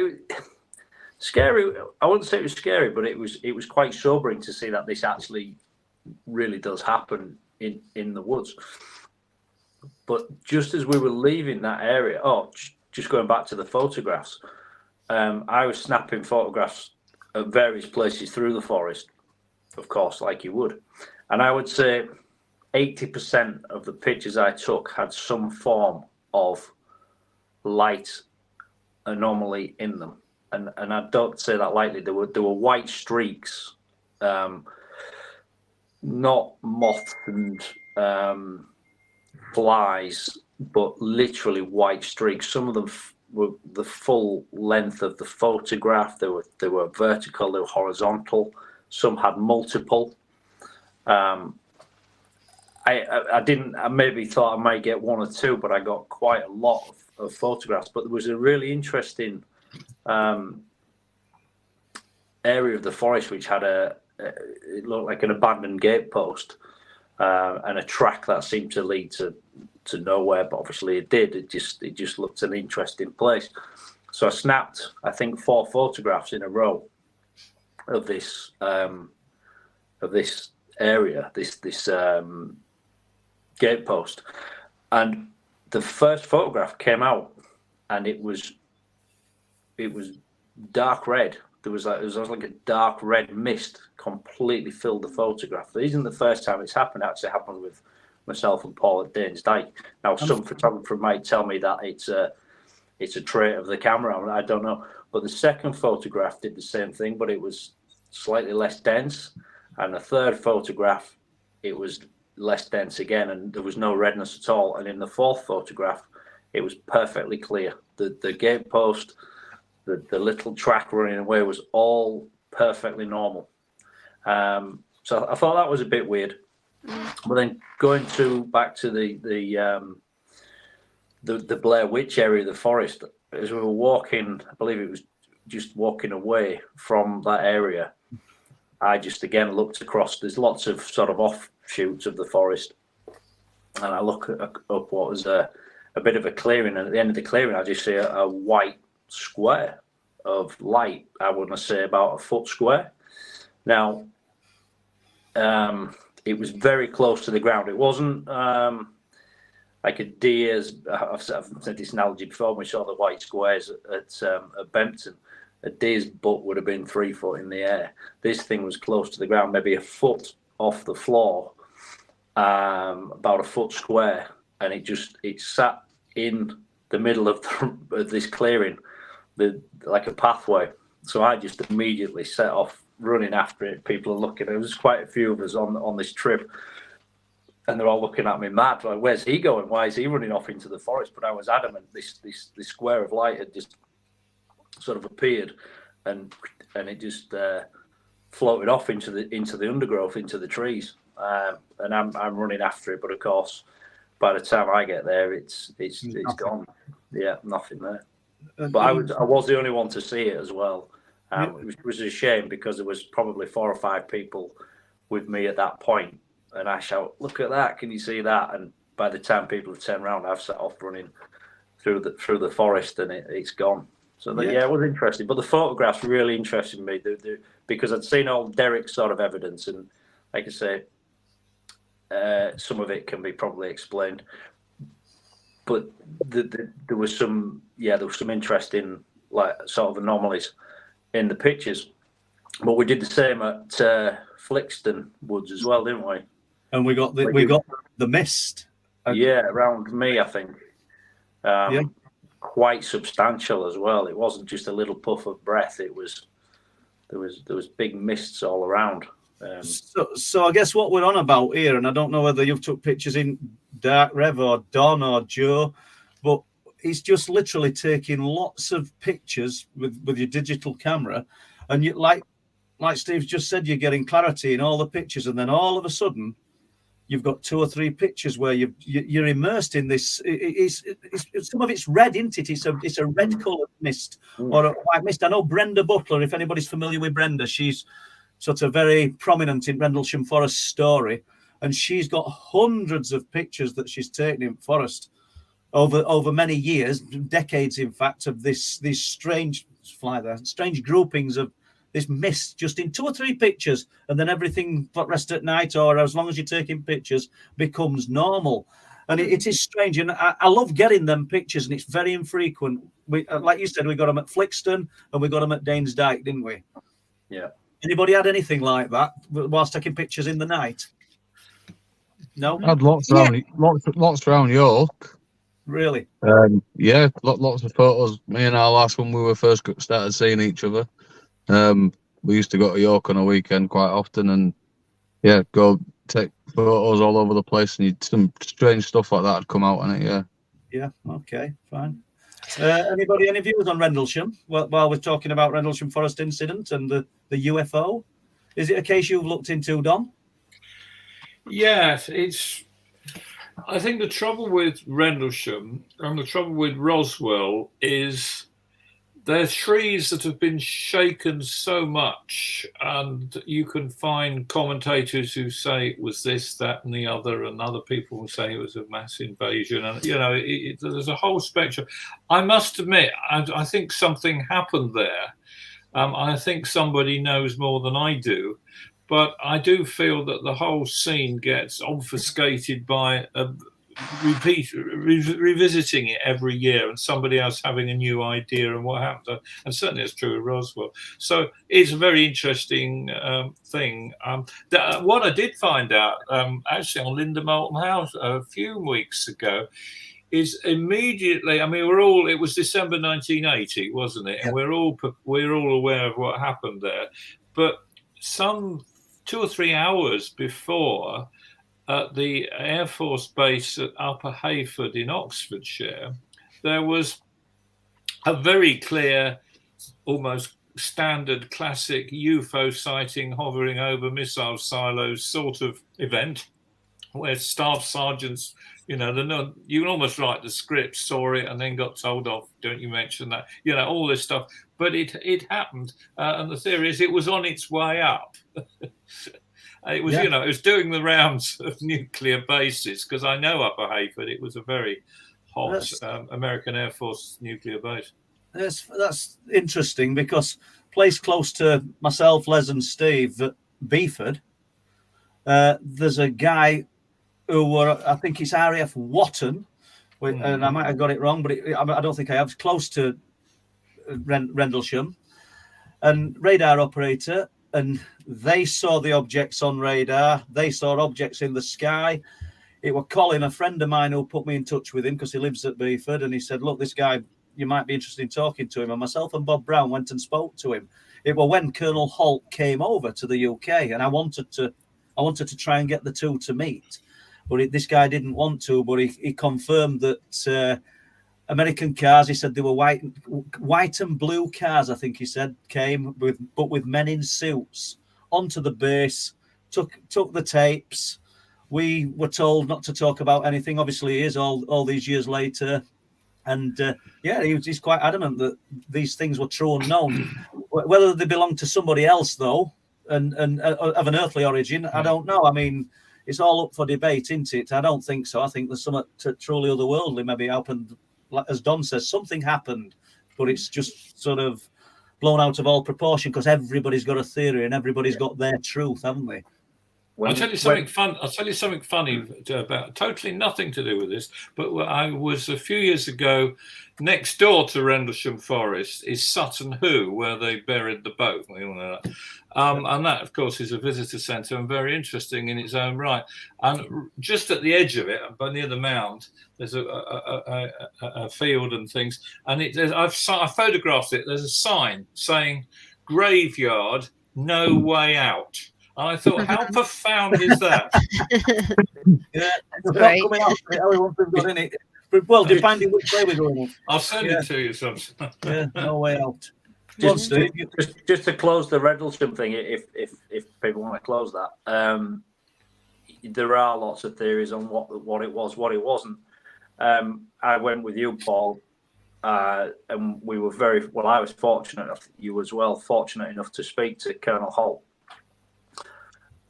scary. I wouldn't say it was scary, but it was quite sobering to see that this actually really does happen in the woods. But just as we were leaving that area, just going back to the photographs, I was snapping photographs at various places through the forest, of course, like you would. And I would say 80% of the pictures I took had some form of light anomaly in them, and I don't say that lightly. There were white streaks, not moths and flies, but literally white streaks. Some of them were the full length of the photograph. They were vertical, they were horizontal. Some had multiple. I maybe thought I might get one or two, but I got quite a lot of photographs. But there was a really interesting area of the forest which had it looked like an abandoned gatepost and a track that seemed to lead to nowhere, but obviously it did. It just looked an interesting place. So I snapped, I think, 4 photographs in a row of this area, this gatepost, and the first photograph came out, and it was dark red. It was like a dark red mist completely filled the photograph. It isn't the first time it's happened. Actually, it happened with myself and Paul at Danes Dyke. Now, some photographer might tell me that it's a trait of the camera. I don't know. But the second photograph did the same thing, but it was slightly less dense. And the third photograph, it was less dense again, and there was no redness at all. And in the fourth photograph, it was perfectly clear. The gatepost, the little track running away was all perfectly normal. So I thought that was a bit weird. But then going back to the Blair Witch area of the forest, as we were walking, I believe it was just walking away from that area, I just again looked across. There's lots of sort of offshoots of the forest, and I look up what was a bit of a clearing, and at the end of the clearing, I just see a white square of light. I want to say about a foot square. Now, it was very close to the ground. It wasn't like a deer's. I've said this analogy before. When we saw the white squares at Bempton. A deer's butt would have been 3 foot in the air. This thing was close to the ground, maybe a foot off the floor, about a foot square, and it sat in the middle of this clearing, like a pathway. So I just immediately set off running after it. People are looking. There was quite a few of us on this trip, and they're all looking at me mad. Like, where's he going? Why is he running off into the forest? But I was adamant. This square of light had just sort of appeared, and it just floated off into the undergrowth, into the trees, and I'm running after it. But of course, by the time I get there, it's gone. Yeah, nothing there. But I was the only one to see it as well, which was a shame, because there was probably 4 or 5 people with me at that point, and I shout, "Look at that! Can you see that?" And by the time people have turned around, I've set off running through the forest, and it's gone. So it was interesting. But the photographs really interested me because I'd seen all Derek's sort of evidence, and like I say, some of it can be probably explained. But there was some interesting like sort of anomalies in the pictures. But we did the same at Flixton Woods as well, didn't we? And we got the mist. Yeah, around me, I think. Quite substantial as well. It wasn't just a little puff of breath. There was big mists all around. So I guess what we're on about here, and I don't know whether you've took pictures in Dark Rev or Don or Joe, but he's just literally taking lots of pictures with your digital camera, and you like Steve's just said, you're getting clarity in all the pictures, and then all of a sudden you've got 2 or 3 pictures where you're immersed in this. It's some of it's red, isn't it? It's a red coloured mist or a white mist. I know Brenda Butler, if anybody's familiar with Brenda, she's sort of very prominent in Rendlesham Forest story, and she's got hundreds of pictures that she's taken in forest over many years, decades, in fact, of these strange groupings of this mist just in 2 or 3 pictures, and then everything for rest at night, or as long as you're taking pictures, becomes normal. And it is strange, and I love getting them pictures, and it's very infrequent. We, like you said, we got them at Flixton and we got them at Danes Dyke, didn't we? Yeah. Anybody had anything like that whilst taking pictures in the night? No? I had lots around York. Really? Yeah, lots of photos. Me and our last when we were first started seeing each other. We used to go to York on a weekend quite often, and yeah, go take photos all over the place, and some strange stuff like that had come out on it. Yeah. Yeah. Okay. Fine. Anybody, any views on Rendlesham? While we're talking about Rendlesham Forest incident and the UFO, is it a case you've looked into, Don? Yes, I think the trouble with Rendlesham and the trouble with Roswell is they're trees that have been shaken so much, and you can find commentators who say it was this, that, and the other, and other people will say it was a mass invasion, and there's a whole spectrum. I must admit, I think something happened there. I think somebody knows more than I do. But I do feel that the whole scene gets obfuscated by revisiting it every year and somebody else having a new idea and what happened. And certainly it's true of Roswell. So it's a very interesting thing. What I did find out actually on Linda Moulton House a few weeks ago is immediately, I mean, it was December 1980, wasn't it? And we're all aware of what happened there. But some 2 or 3 hours before, at the Air Force Base at Upper Hayford in Oxfordshire, there was a very clear, almost standard classic UFO sighting hovering over missile silos sort of event, where staff sergeants, you can almost write the script, saw it and then got told off, don't you mention that, all this stuff. But it happened, and the theory is it was on its way up. It was, it was doing the rounds of nuclear bases, because I know Upper Hayford, it was a very hot American Air Force nuclear base. That's interesting, because placed close to myself, Les and Steve at Beeford, there's a guy who I think it's RAF Watton, and I might have got it wrong, but I don't think I have, close to Rendlesham, and radar operator, and they saw the objects on radar. They saw objects in the sky. It was Colin, a friend of mine, who put me in touch with him because he lives at Beeford, and he said, look, this guy, you might be interested in talking to him. And myself and Bob Brown went and spoke to him. It was when Colonel Holt came over to the UK, and I wanted to try and get the two to meet. But this guy didn't want to, but he confirmed that American cars, he said they were white and blue cars, I think he said, came with men in suits onto the base, took the tapes. We were told not to talk about anything. Obviously, he is all these years later. And he's quite adamant that these things were true and known. Whether they belong to somebody else, though, and of an earthly origin, I don't know. I mean, it's all up for debate, isn't it? I don't think so. I think there's something truly otherworldly maybe happened. As Don says, something happened, but it's just sort of blown out of all proportion because everybody's got a theory and everybody's got their truth, haven't they? I'll tell you something fun. I'll tell you something funny about totally nothing to do with this. But I was a few years ago next door to Rendlesham Forest is Sutton Hoo, where they buried the boat. We all know that. And that, of course, is a visitor centre and very interesting in its own right. And just at the edge of it, but near the mound, there's a field and things. And I photographed it. There's a sign saying "Graveyard, no way out." And I thought, how profound is that? Yeah, it's not coming out. Everyone's got in it. Well, depending which way we're going. I'll send it to you sometime. Yeah, no way out. Just to close the Rendlesham thing, if people want to close that, there are lots of theories on what it was, what it wasn't. I went with you, Paul, and we were I was fortunate enough, you as well, fortunate enough to speak to Colonel Holt.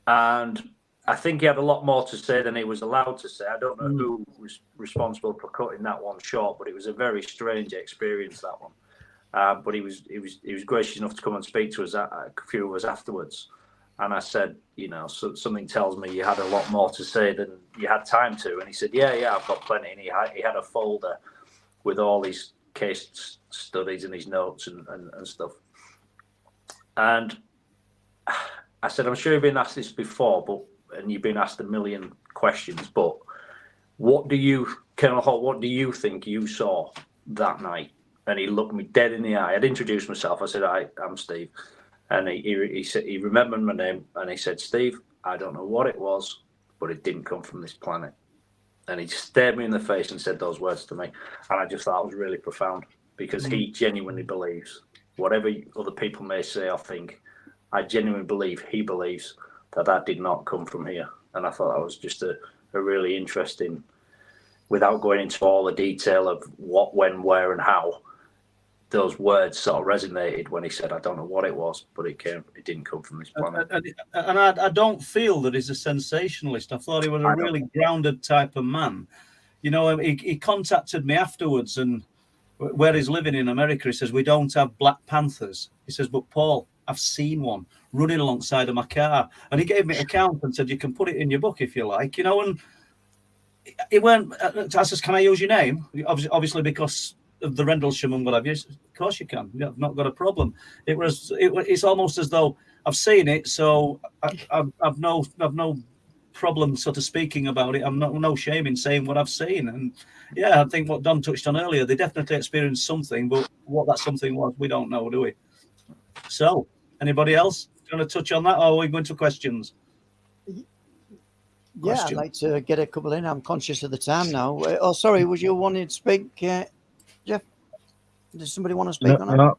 And I think he had a lot more to say than he was allowed to say. I don't know who was responsible for cutting that one short, but it was a very strange experience, that one. But he was gracious enough to come and speak to us a few of us afterwards. And I said, something tells me you had a lot more to say than you had time to. And he said, yeah, I've got plenty. And he had a folder with all his case studies and his notes and stuff. And I said, I'm sure you've been asked this before, and you've been asked a million questions, but what do you Colonel Hall, what do you think you saw that night? And he looked me dead in the eye. I'd introduced myself. I said, I'm Steve. And he said, he remembered my name, and he said, Steve, I don't know what it was, but it didn't come from this planet. And he stared me in the face and said those words to me. And I just thought it was really profound, because he genuinely believes, whatever other people may say or think, I genuinely believe he believes that did not come from here. And I thought that was just a really interesting, without going into all the detail of what, when, where, and how, those words sort of resonated when he said, I don't know what it was, but it didn't come from this planet. And I don't feel that he's a sensationalist. I thought he was a really grounded type of man. You know, he contacted me afterwards, and where he's living in America, he says, we don't have Black Panthers. He says, but Paul, I've seen one running alongside of my car. And he gave me an account and said, you can put it in your book if you like, you know. And he went, I says, can I use your name? Obviously, because of the Rendlesham and whatever. Of course you can. I've not got a problem. It's almost as though I've seen it, so I've no problem sort of speaking about it. I'm no shame in saying what I've seen. And yeah, I think what Don touched on earlier, they definitely experienced something, but what that something was, we don't know, do we? So, anybody else going to touch on that, or are we going to questions? Yeah, I'd like to get a couple in. I'm conscious of the time now. Oh, sorry, was you wanting to speak, Jeff? Does somebody want to speak on it? No,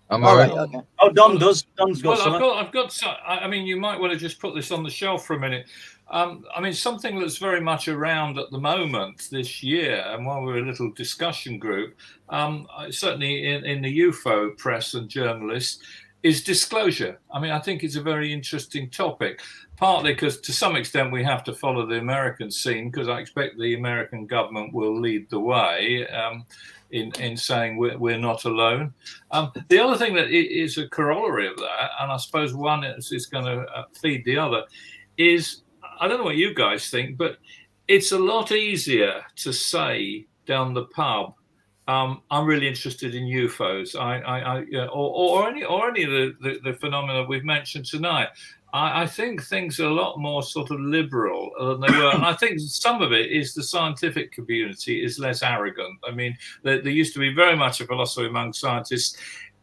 I'm all all right. right. Okay. Oh, Don does. Don's got something. I've got. I mean, you might want to just put this on the shelf for a minute. I mean, something that's very much around at the moment this year, and while we're a little discussion group, certainly in the UFO press and journalists, is disclosure. I mean, I think it's a very interesting topic, partly because to some extent we have to follow the American scene, because I expect the American government will lead the way in saying we're not alone. The other thing that is a corollary of that, and I suppose one is going to feed the other, is, I don't know what you guys think, but it's a lot easier to say down the pub, I'm really interested in UFOs, or any of the phenomena we've mentioned tonight. I think things are a lot more sort of liberal than they were. And I think some of it is the scientific community is less arrogant. I mean, there used to be very much a philosophy among scientists,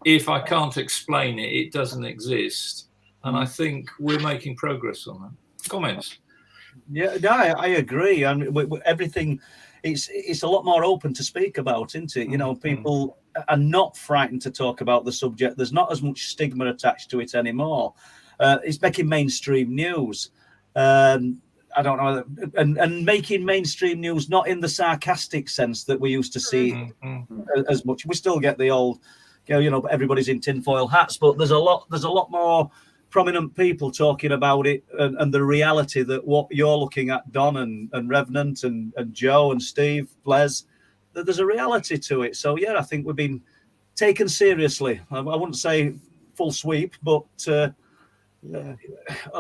if I can't explain it, it doesn't exist. And I think we're making progress on that. Comments? Yeah, no, I agree. And everything, it's a lot more open to speak about, isn't it? You know, people are not frightened to talk about the subject. There's not as much stigma attached to it anymore. It's making mainstream news. I don't know, and making mainstream news not in the sarcastic sense that we used to see as much. We still get the old, you know, everybody's in tinfoil hats, but there's a lot more prominent people talking about it and the reality that what you're looking at, Don and Revenant and Joe and Steve, Les, that there's a reality to it. So yeah, I think we've been taken seriously. I wouldn't say full sweep, but a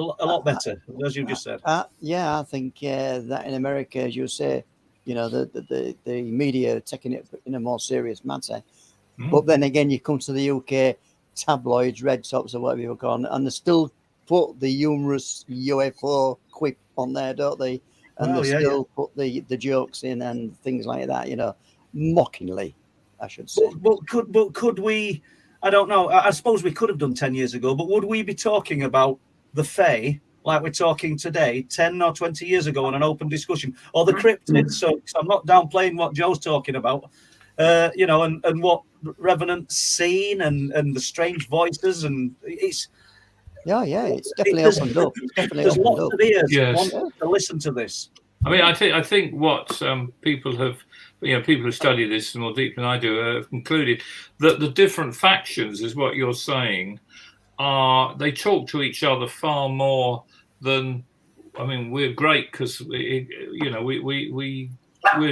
lot better, as you just said. Yeah, I think that in America, as you say, you know, the media are taking it in a more serious matter. But then again, you come to the UK tabloids, red tops or whatever you call them, and they still put the humorous UFO quip on there, don't they? And still put the jokes in and things like that, you know, mockingly, I should say. But could we? I don't know. I suppose we could have done 10 years ago, but would we be talking about the Fae like we're talking today, 10 or 20 years ago, in an open discussion, or the cryptids? So I'm not downplaying what Joe's talking about, you know, and what Revenant's seen and the strange voices, and it's it's definitely opened up. It's definitely there's opened lots up. of ears Yes. want to listen to this. I mean, I think what people who study this more deeply than I do have concluded that the different factions, is what you're saying, they talk to each other far more than. I mean, we're great because we're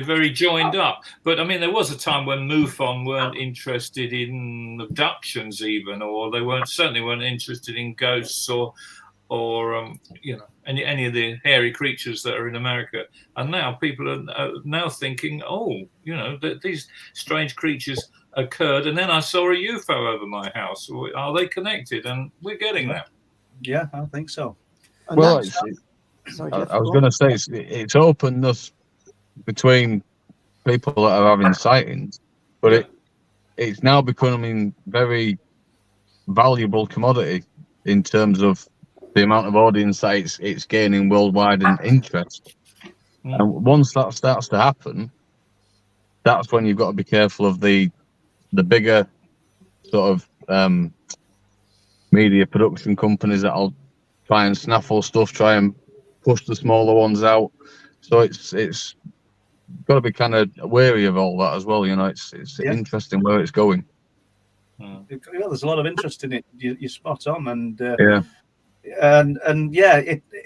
very joined up. But I mean, there was a time when MUFON weren't interested in abductions even, or they certainly weren't interested in ghosts or any of the hairy creatures that are in America. And now people are now thinking, that these strange creatures occurred, and then I saw a UFO over my house. Are they connected? And we're getting that. Yeah, I think so. And Well, sorry, Jeff, I was going to say it's opened us between people that are having sightings, but it's now becoming very valuable commodity in terms of the amount of audience that it's gaining worldwide and interest. And once that starts to happen, that's when you've got to be careful of the bigger sort of media production companies that'll try and snaffle stuff, try and push the smaller ones out. So it's got to be kind of wary of all that as well. You know, it's interesting where it's going. Yeah, there's a lot of interest in it. You're spot on, and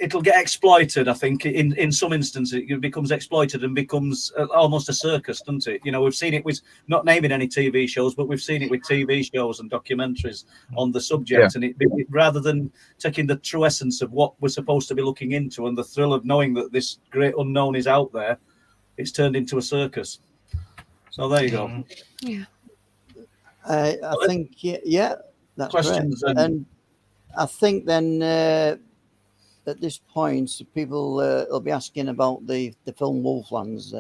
it'll get exploited. I think in some instances it becomes exploited and becomes almost a circus, doesn't it? You know, we've seen it with, not naming any TV shows, but we've seen it with TV shows and documentaries on the subject. And it rather than taking the true essence of what we're supposed to be looking into and the thrill of knowing that this great unknown is out there, it's turned into a circus. So there you go. Yeah. I think, that's Questions great. And I think then at this point, people will be asking about the film Wolflands,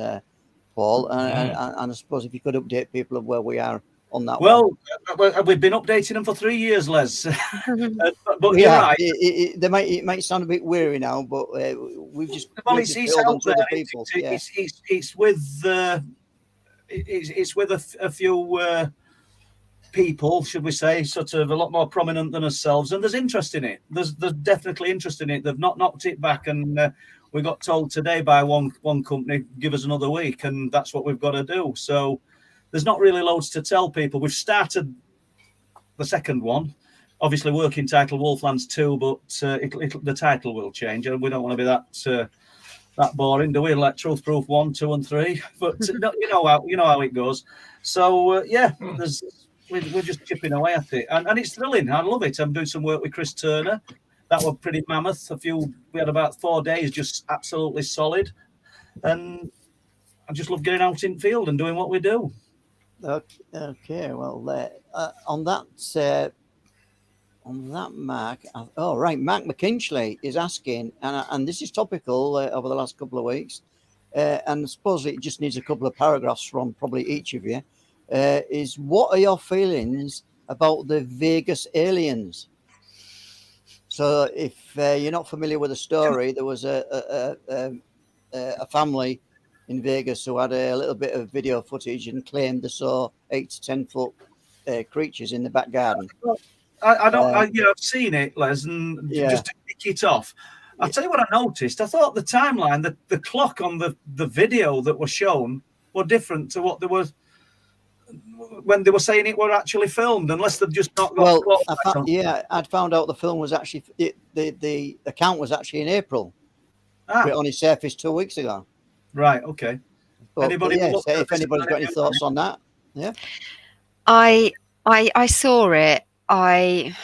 Paul. And I suppose if you could update people of where we are on that. Well, we've been updating them for 3 years, Les. But you're right. It might sound a bit weary now, but we've just. Well, it's out there. It's with a few people, should we say, sort of a lot more prominent than ourselves, and there's interest in it. There's definitely interest in it. They've not knocked it back, and we got told today by one company, give us another week, and that's what we've got to do. So there's not really loads to tell people. We've started the second one, obviously working title Wolflands 2, but the title will change, and we don't want to be that boring, do we? Like Truth Proof 1, 2, and 3. But you know how it goes. So we're just chipping away at it, and it's thrilling. I love it. I'm doing some work with Chris Turner. That was pretty mammoth. We had about 4 days, just absolutely solid, and I just love getting out in field and doing what we do. Okay. Well, on that Mark. Mark McKinchley is asking, and this is topical over the last couple of weeks, and I suppose it just needs a couple of paragraphs from probably each of you. Is what are your feelings about the Vegas aliens? So, if you're not familiar with the story, there was a family in Vegas who had a little bit of video footage and claimed they saw 8 to 10 foot creatures in the back garden. I've seen it, Les, and just to kick it off, I'll tell you what I noticed. I thought the timeline, the clock on the video that was shown were different to what there was when they were saying it were actually filmed, unless they've just not got. Well, I'd found out the film was actually the account was actually in April. It only surfaced 2 weeks ago. Right. Okay. But, if anybody's got any thoughts on that, I saw it. I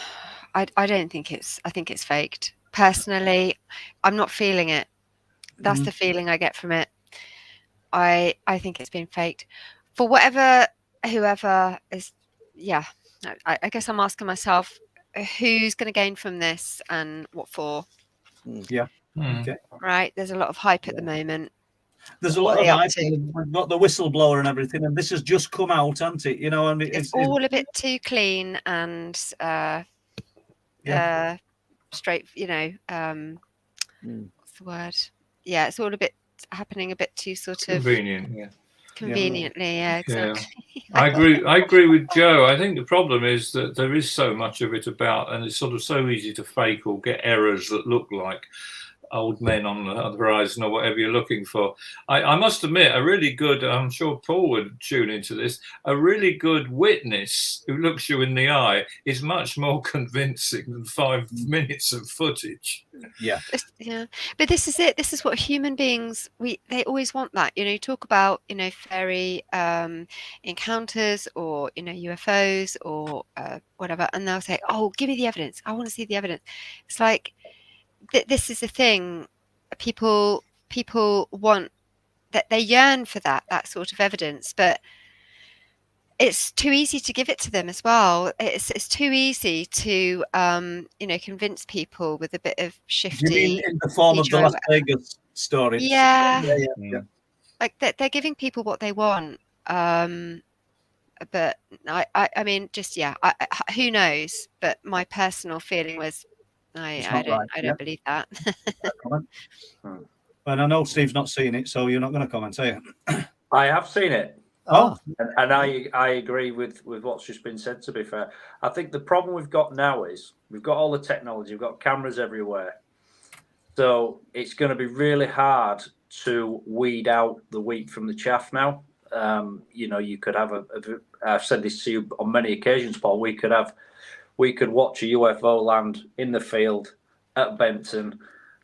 don't think I think it's faked. Personally, I'm not feeling it. That's the feeling I get from it. I think it's been faked. For whoever is, I guess I'm asking myself, who's going to gain from this and what for? Yeah. Okay. Right. There's a lot of hype at the moment. There's a lot of hype. We've got the whistleblower and everything, and this has just come out, hasn't it? You know, and it's all a bit too clean and straight. You know, what's the word? Yeah, it's all a bit happening a bit too sort of convenient. Conveniently, exactly. I agree with Joe. I think the problem is that there is so much of it about, and it's sort of so easy to fake or get errors that look like old men on the horizon or whatever you're looking for. I must admit, a really good, I'm sure Paul would tune into this, a really good witness who looks you in the eye is much more convincing than 5 minutes of footage. Yeah. But this is it. This is what human beings, they always want that. You know, you talk about, fairy encounters or, UFOs or whatever, and they'll say, oh, give me the evidence. I want to see the evidence. It's like, this is the thing. People want that, they yearn for that sort of evidence, but it's too easy to give it to them as well. It's too easy to convince people with a bit of shifty. You mean in the form of the Las Vegas story? Yeah. like they're giving people what they want. But I mean, just who knows? But my personal feeling was, It's I not right. don't Yeah. believe that. Comment. And I know Steve's not seen it, so you're not going to comment, are you? I have seen it. Oh, And I agree with what's just been said, to be fair. I think the problem we've got now is we've got all the technology, we've got cameras everywhere. So it's going to be really hard to weed out the wheat from the chaff now. You could have I've said this to you on many occasions, Paul, we could watch a UFO land in the field at Benton,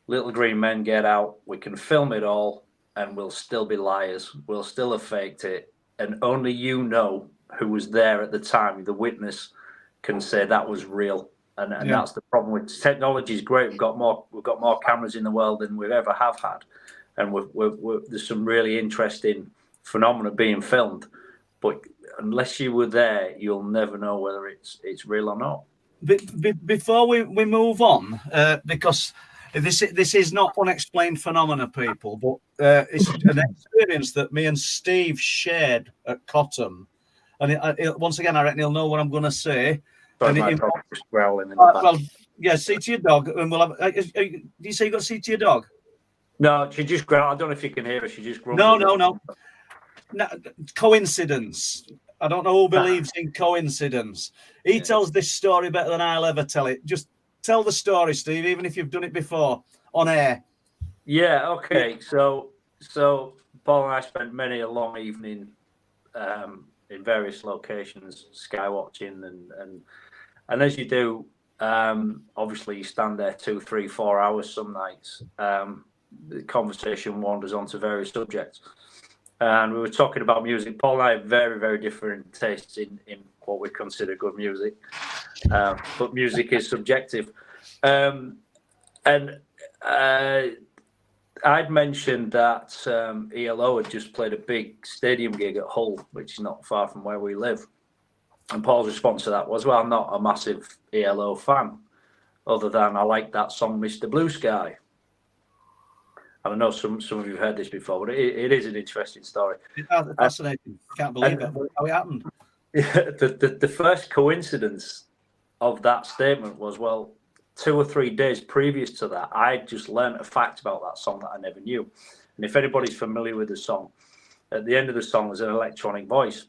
little green men get out, we can film it all, and we'll still be liars. We'll still have faked it. And only who was there at the time, the witness, can say that was real. And that's the problem with technology. Is great. We've got more cameras in the world than we've ever have had, and there's some really interesting phenomena being filmed. But unless you were there, you'll never know whether it's real or not. Before we move on, because this is not unexplained phenomena, people, but it's an experience that me and Steve shared at Cotton. And once again, I reckon he'll know what I'm going to say. Sorry, my dog just growling in the back. Well, yeah, see to your dog, and we'll have. Do you say you got to see to your dog? No, she just growled. I don't know if you can hear her. She just grumbled. No. Coincidence. I don't know who believes in coincidence. He tells this story better than I'll ever tell it. Just tell the story, Steve, even if you've done it before on air. Yeah. Okay. So Paul and I spent many a long evening in various locations, sky watching, and as you do, obviously you stand there 2, 3, 4 hours some nights. The conversation wanders on to various subjects, and we were talking about music. Paul and I have very, very different tastes in what we consider good music, but music is subjective. And I'd mentioned that ELO had just played a big stadium gig at Hull, which is not far from where we live. And Paul's response to that was, well, I'm not a massive ELO fan, other than I like that song, Mr. Blue Sky. And I know some of you have heard this before, but it is an interesting story. It's fascinating. Can't believe it. How it happened. The first coincidence of that statement was, well, 2 or 3 days previous to that, I just learned a fact about that song that I never knew. And if anybody's familiar with the song, at the end of the song there's an electronic voice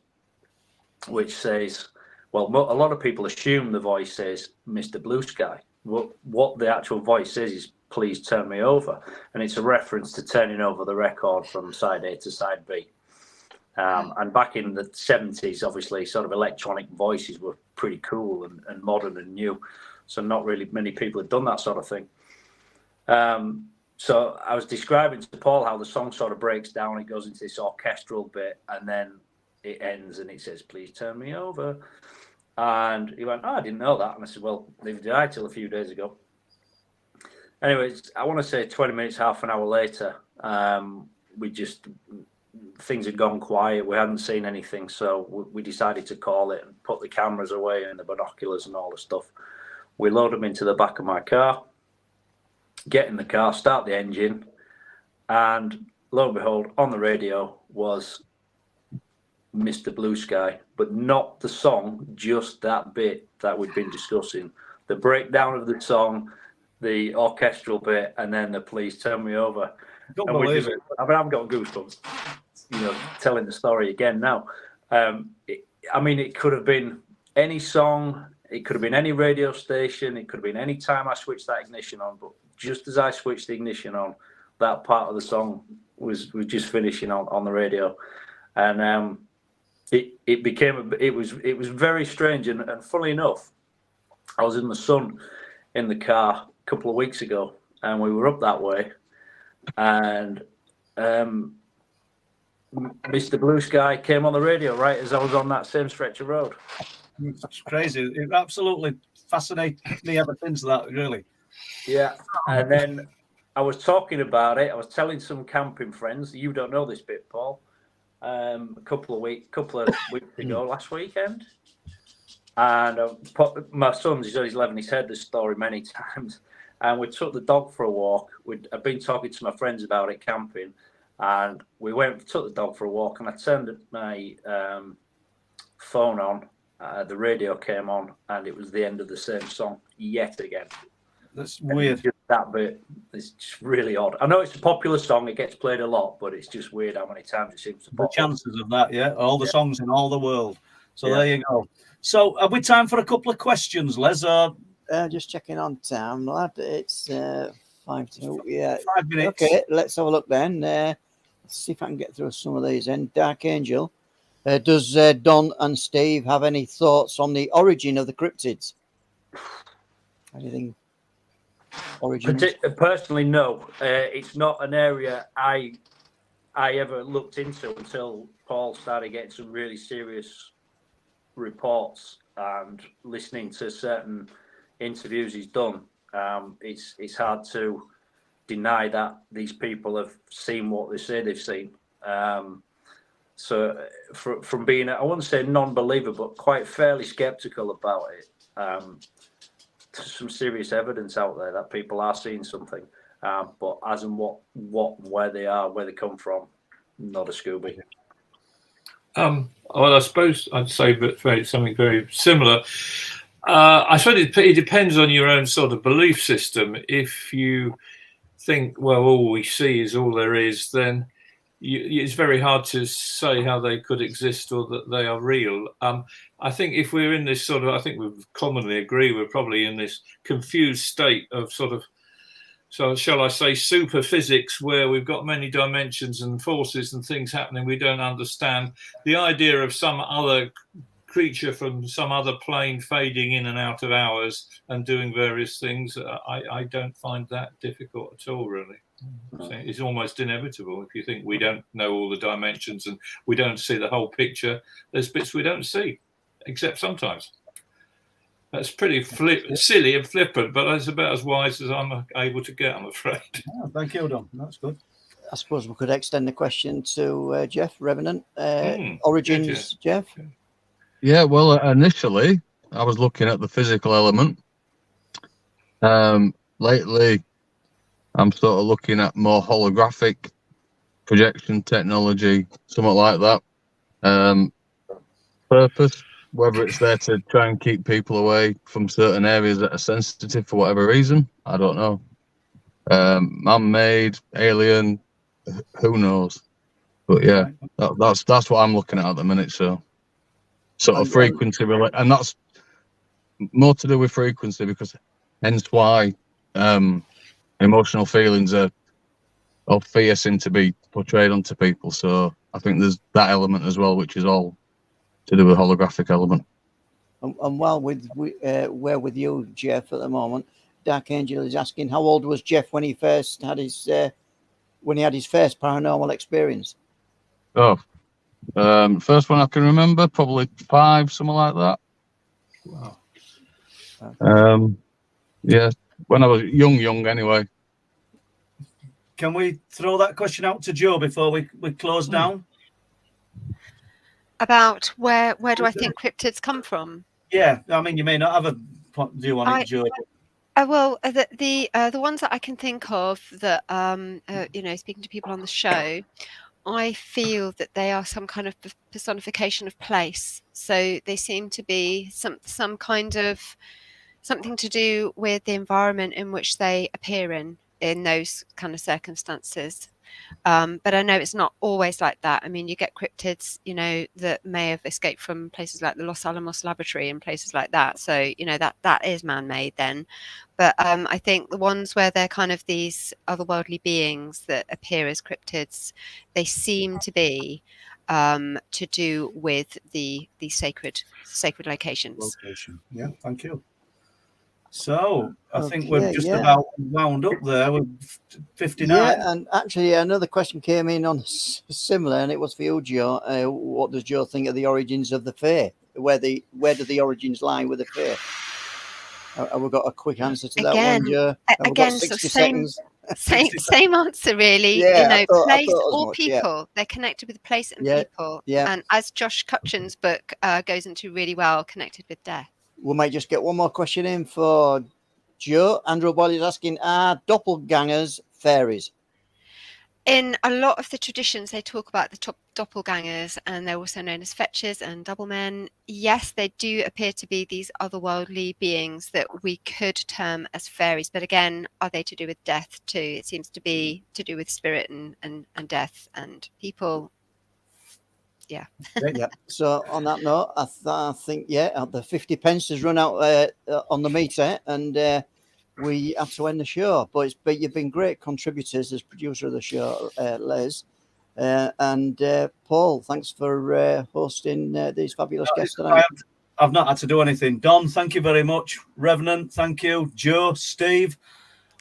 which says, well, a lot of people assume the voice says Mr. Blue Sky. What the actual voice says is, please turn me over. And it's a reference to turning over the record from side A to side B. And back in the 70s, obviously, sort of electronic voices were pretty cool and modern and new. So not really many people had done that sort of thing. So I was describing to Paul how the song sort of breaks down. It goes into this orchestral bit, and then it ends and it says, please turn me over. And he went, oh, I didn't know that. And I said, well, neither did I till a few days ago. Anyways, I want to say 20 minutes, half an hour later, things had gone quiet. We hadn't seen anything. So we decided to call it and put the cameras away and the binoculars and all the stuff. We load them into the back of my car, get in the car, start the engine, and lo and behold, on the radio was Mr. Blue Sky, but not the song, just that bit that we'd been discussing. The breakdown of the song, the orchestral bit, and then the please turn me over. Don't believe it. I mean, I've got goosebumps, telling the story again now. It could have been any song. It could have been any radio station. It could have been any time I switched that ignition on. But just as I switched the ignition on, that part of the song was just finishing on the radio, and it was very strange. And funnily enough, I was with my son in the car a couple of weeks ago, and we were up that way, and Mr. Blue Sky came on the radio right as I was on that same stretch of road. It's crazy. It absolutely fascinated me ever since that, really. Yeah. And then I was talking about it. I was telling some camping friends. You don't know this bit, Paul. A couple of weeks ago, last weekend. And my son's, he's 11, he's heard this story many times. And we took the dog for a walk. I've been talking to my friends about it camping. And we took the dog for a walk, and I turned my phone on. The radio came on, and it was the end of the same song yet again. That's weird. Just that bit is just really odd. I know it's a popular song; it gets played a lot, but it's just weird how many times it seems to The pop up. chances of that, yeah. All the songs in all the world. So Yeah. there you go. So have we time for a couple of questions, Les? Just checking on time, lad. It's 5:02. Yeah. 5 minutes. Okay, let's have a look then. Let's see if I can get through some of these. And Dark Angel, does Don and Steve have any thoughts on the origin of the cryptids? Anything? Origins? Personally, no. It's not an area I ever looked into until Paul started getting some really serious reports and listening to certain interviews he's done. It's hard to deny that these people have seen what they say they've seen. So from being, I wouldn't say non-believer, but quite fairly skeptical about it, there's some serious evidence out there that people are seeing something. But as in what, where they are, where they come from, not a Scooby. Well, I suppose I'd say something very similar. I suppose it depends on your own sort of belief system. If you think, well, all we see is all there is, then it's very hard to say how they could exist or that they are real. I think if we're in this sort of, I think we commonly agree, we're probably in this confused state of sort of, so shall I say, super physics, where we've got many dimensions and forces and things happening we don't understand. The idea of some other creature from some other plane fading in and out of ours and doing various things, I don't find that difficult at all, really. It's almost inevitable. If you think we don't know all the dimensions and we don't see the whole picture, there's bits we don't see, except sometimes. That's pretty silly and flippant, but that's about as wise as I'm able to get, I'm afraid. Oh, thank you, Don. That's good. I suppose we could extend the question to Jeff Revenant. Origins, Jeff? Yeah, well, initially, I was looking at the physical element. Lately, I'm sort of looking at more holographic projection technology, something like that. Purpose, whether it's there to try and keep people away from certain areas that are sensitive for whatever reason, I don't know. Man-made, alien, who knows? But yeah, that's what I'm looking at the minute. So sort of frequency, and that's more to do with frequency, because hence why emotional feelings are of fear seem to be portrayed onto people. So I think there's that element as well, which is all to do with holographic element. And while we're with you, Jeff, at the moment, Dark Angel is asking, how old was Jeff when he first had his first paranormal experience? Oh, first one I can remember, probably 5, something like that. Wow. Yeah, when I was young anyway. Can we throw that question out to Joe before we close down? About where do I think cryptids come from? Yeah, I mean, you may not have a view on it, Joe. Well, the ones that I can think of that speaking to people on the show, I feel that they are some kind of personification of place. So they seem to be some kind of something to do with the environment in which they appear in those kind of circumstances. But I know it's not always like that. I mean, you get cryptids, that may have escaped from places like the Los Alamos Laboratory and places like that. So, that is man-made then. But I think the ones where they're kind of these otherworldly beings that appear as cryptids, they seem to be to do with the sacred locations. Yeah, thank you. So I think we're just about wound up there with 59. Yeah, and actually another question came in on similar, and it was for you, Joe. What does Joe think of the origins of the Fae? Where do the origins lie with the Fae? Have we got a quick answer to that one, Joe? Again, so same answer, really. Place or people. Yeah. They're connected with place and people. Yeah. And as Josh Cutchin's book goes into really well, connected with death. We might just get one more question in for Joe. Andrew Boyle is asking, are doppelgangers fairies? In a lot of the traditions, they talk about the doppelgangers, and they're also known as fetchers and doublemen. Yes, they do appear to be these otherworldly beings that we could term as fairies. But again, are they to do with death too? It seems to be to do with spirit and death and people. Yeah. Yeah. So on that note, I think the 50 pence has run out on the meter, and we have to end the show. But you've been great contributors as producer of the show, Les, and Paul. Thanks for hosting these fabulous guests tonight. I've not had to do anything. Don, thank you very much. Revenant, thank you. Joe, Steve.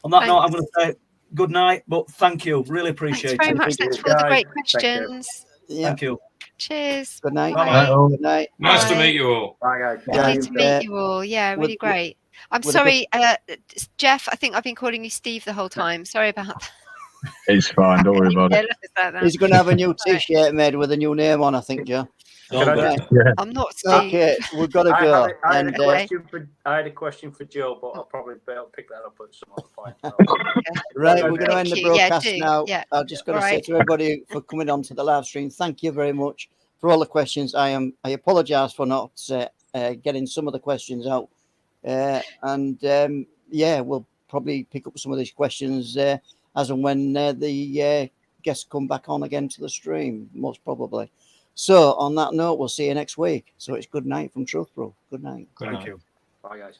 On that note, I'm going to say good night, but thank you. Really appreciate it. Thanks very much. Thanks for all the great questions. Thank you. Cheers. Good night. Bye. Good night. Nice to meet you all. Bye, guys. Lovely to meet you all. Yeah, really great. I'm sorry, Jeff. I think I've been calling you Steve the whole time. Sorry about that. It's fine. Don't worry about it. He's going to have a new T-shirt made with a new name on, I think, Joe. I'm not Steve. Okay, we've got to go. I had a question for Joe, but I'll probably be able to pick that up at some other point. Right, we're going to end the broadcast now. Yeah. I've just got to say to everybody for coming on to the live stream, thank you very much for all the questions. I apologise for not getting some of the questions out, we'll probably pick up some of these questions as and when the guests come back on again to the stream, most probably. So on that note, we'll see you next week. So it's good night from Truth Proof. Good night. Thank you. Bye, guys.